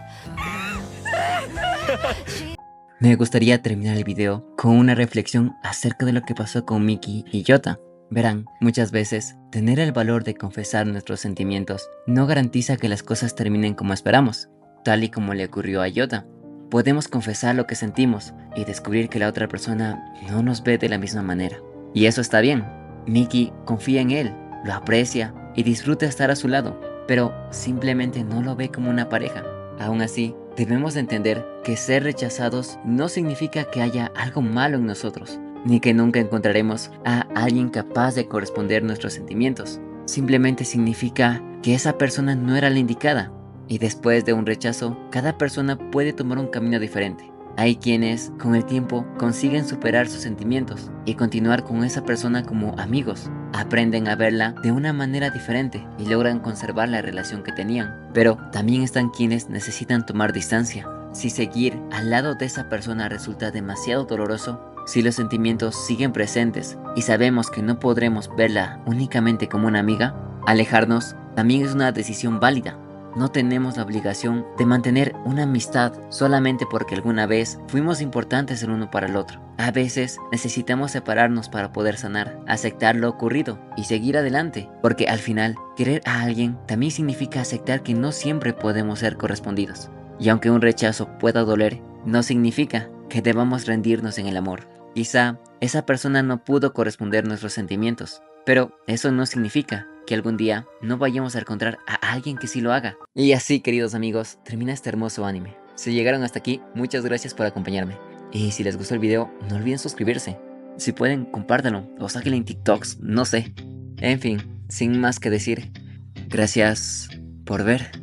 Me gustaría terminar el video con una reflexión acerca de lo que pasó con Miki y Yota. Verán, muchas veces, tener el valor de confesar nuestros sentimientos no garantiza que las cosas terminen como esperamos, tal y como le ocurrió a Yota. Podemos confesar lo que sentimos y descubrir que la otra persona no nos ve de la misma manera. Y eso está bien. Miki confía en él, lo aprecia y disfruta estar a su lado, pero simplemente no lo ve como una pareja. Aún así, debemos entender que ser rechazados no significa que haya algo malo en nosotros, ni que nunca encontraremos a alguien capaz de corresponder nuestros sentimientos. Simplemente significa que esa persona no era la indicada. Y después de un rechazo, cada persona puede tomar un camino diferente. Hay quienes, con el tiempo, consiguen superar sus sentimientos y continuar con esa persona como amigos. Aprenden a verla de una manera diferente y logran conservar la relación que tenían. Pero también están quienes necesitan tomar distancia. Si seguir al lado de esa persona resulta demasiado doloroso, si los sentimientos siguen presentes y sabemos que no podremos verla únicamente como una amiga, alejarnos también es una decisión válida. No tenemos la obligación de mantener una amistad solamente porque alguna vez fuimos importantes el uno para el otro. A veces necesitamos separarnos para poder sanar, aceptar lo ocurrido y seguir adelante, porque al final, querer a alguien también significa aceptar que no siempre podemos ser correspondidos. Y aunque un rechazo pueda doler, no significa que debamos rendirnos en el amor. Quizá esa persona no pudo corresponder nuestros sentimientos, pero eso no significa que algún día no vayamos a encontrar a alguien que sí lo haga. Y así, queridos amigos, termina este hermoso anime. Si llegaron hasta aquí, muchas gracias por acompañarme. Y si les gustó el video, no olviden suscribirse. Si pueden, compártanlo o sáquenlo en TikToks, no sé. En fin, sin más que decir, gracias por ver.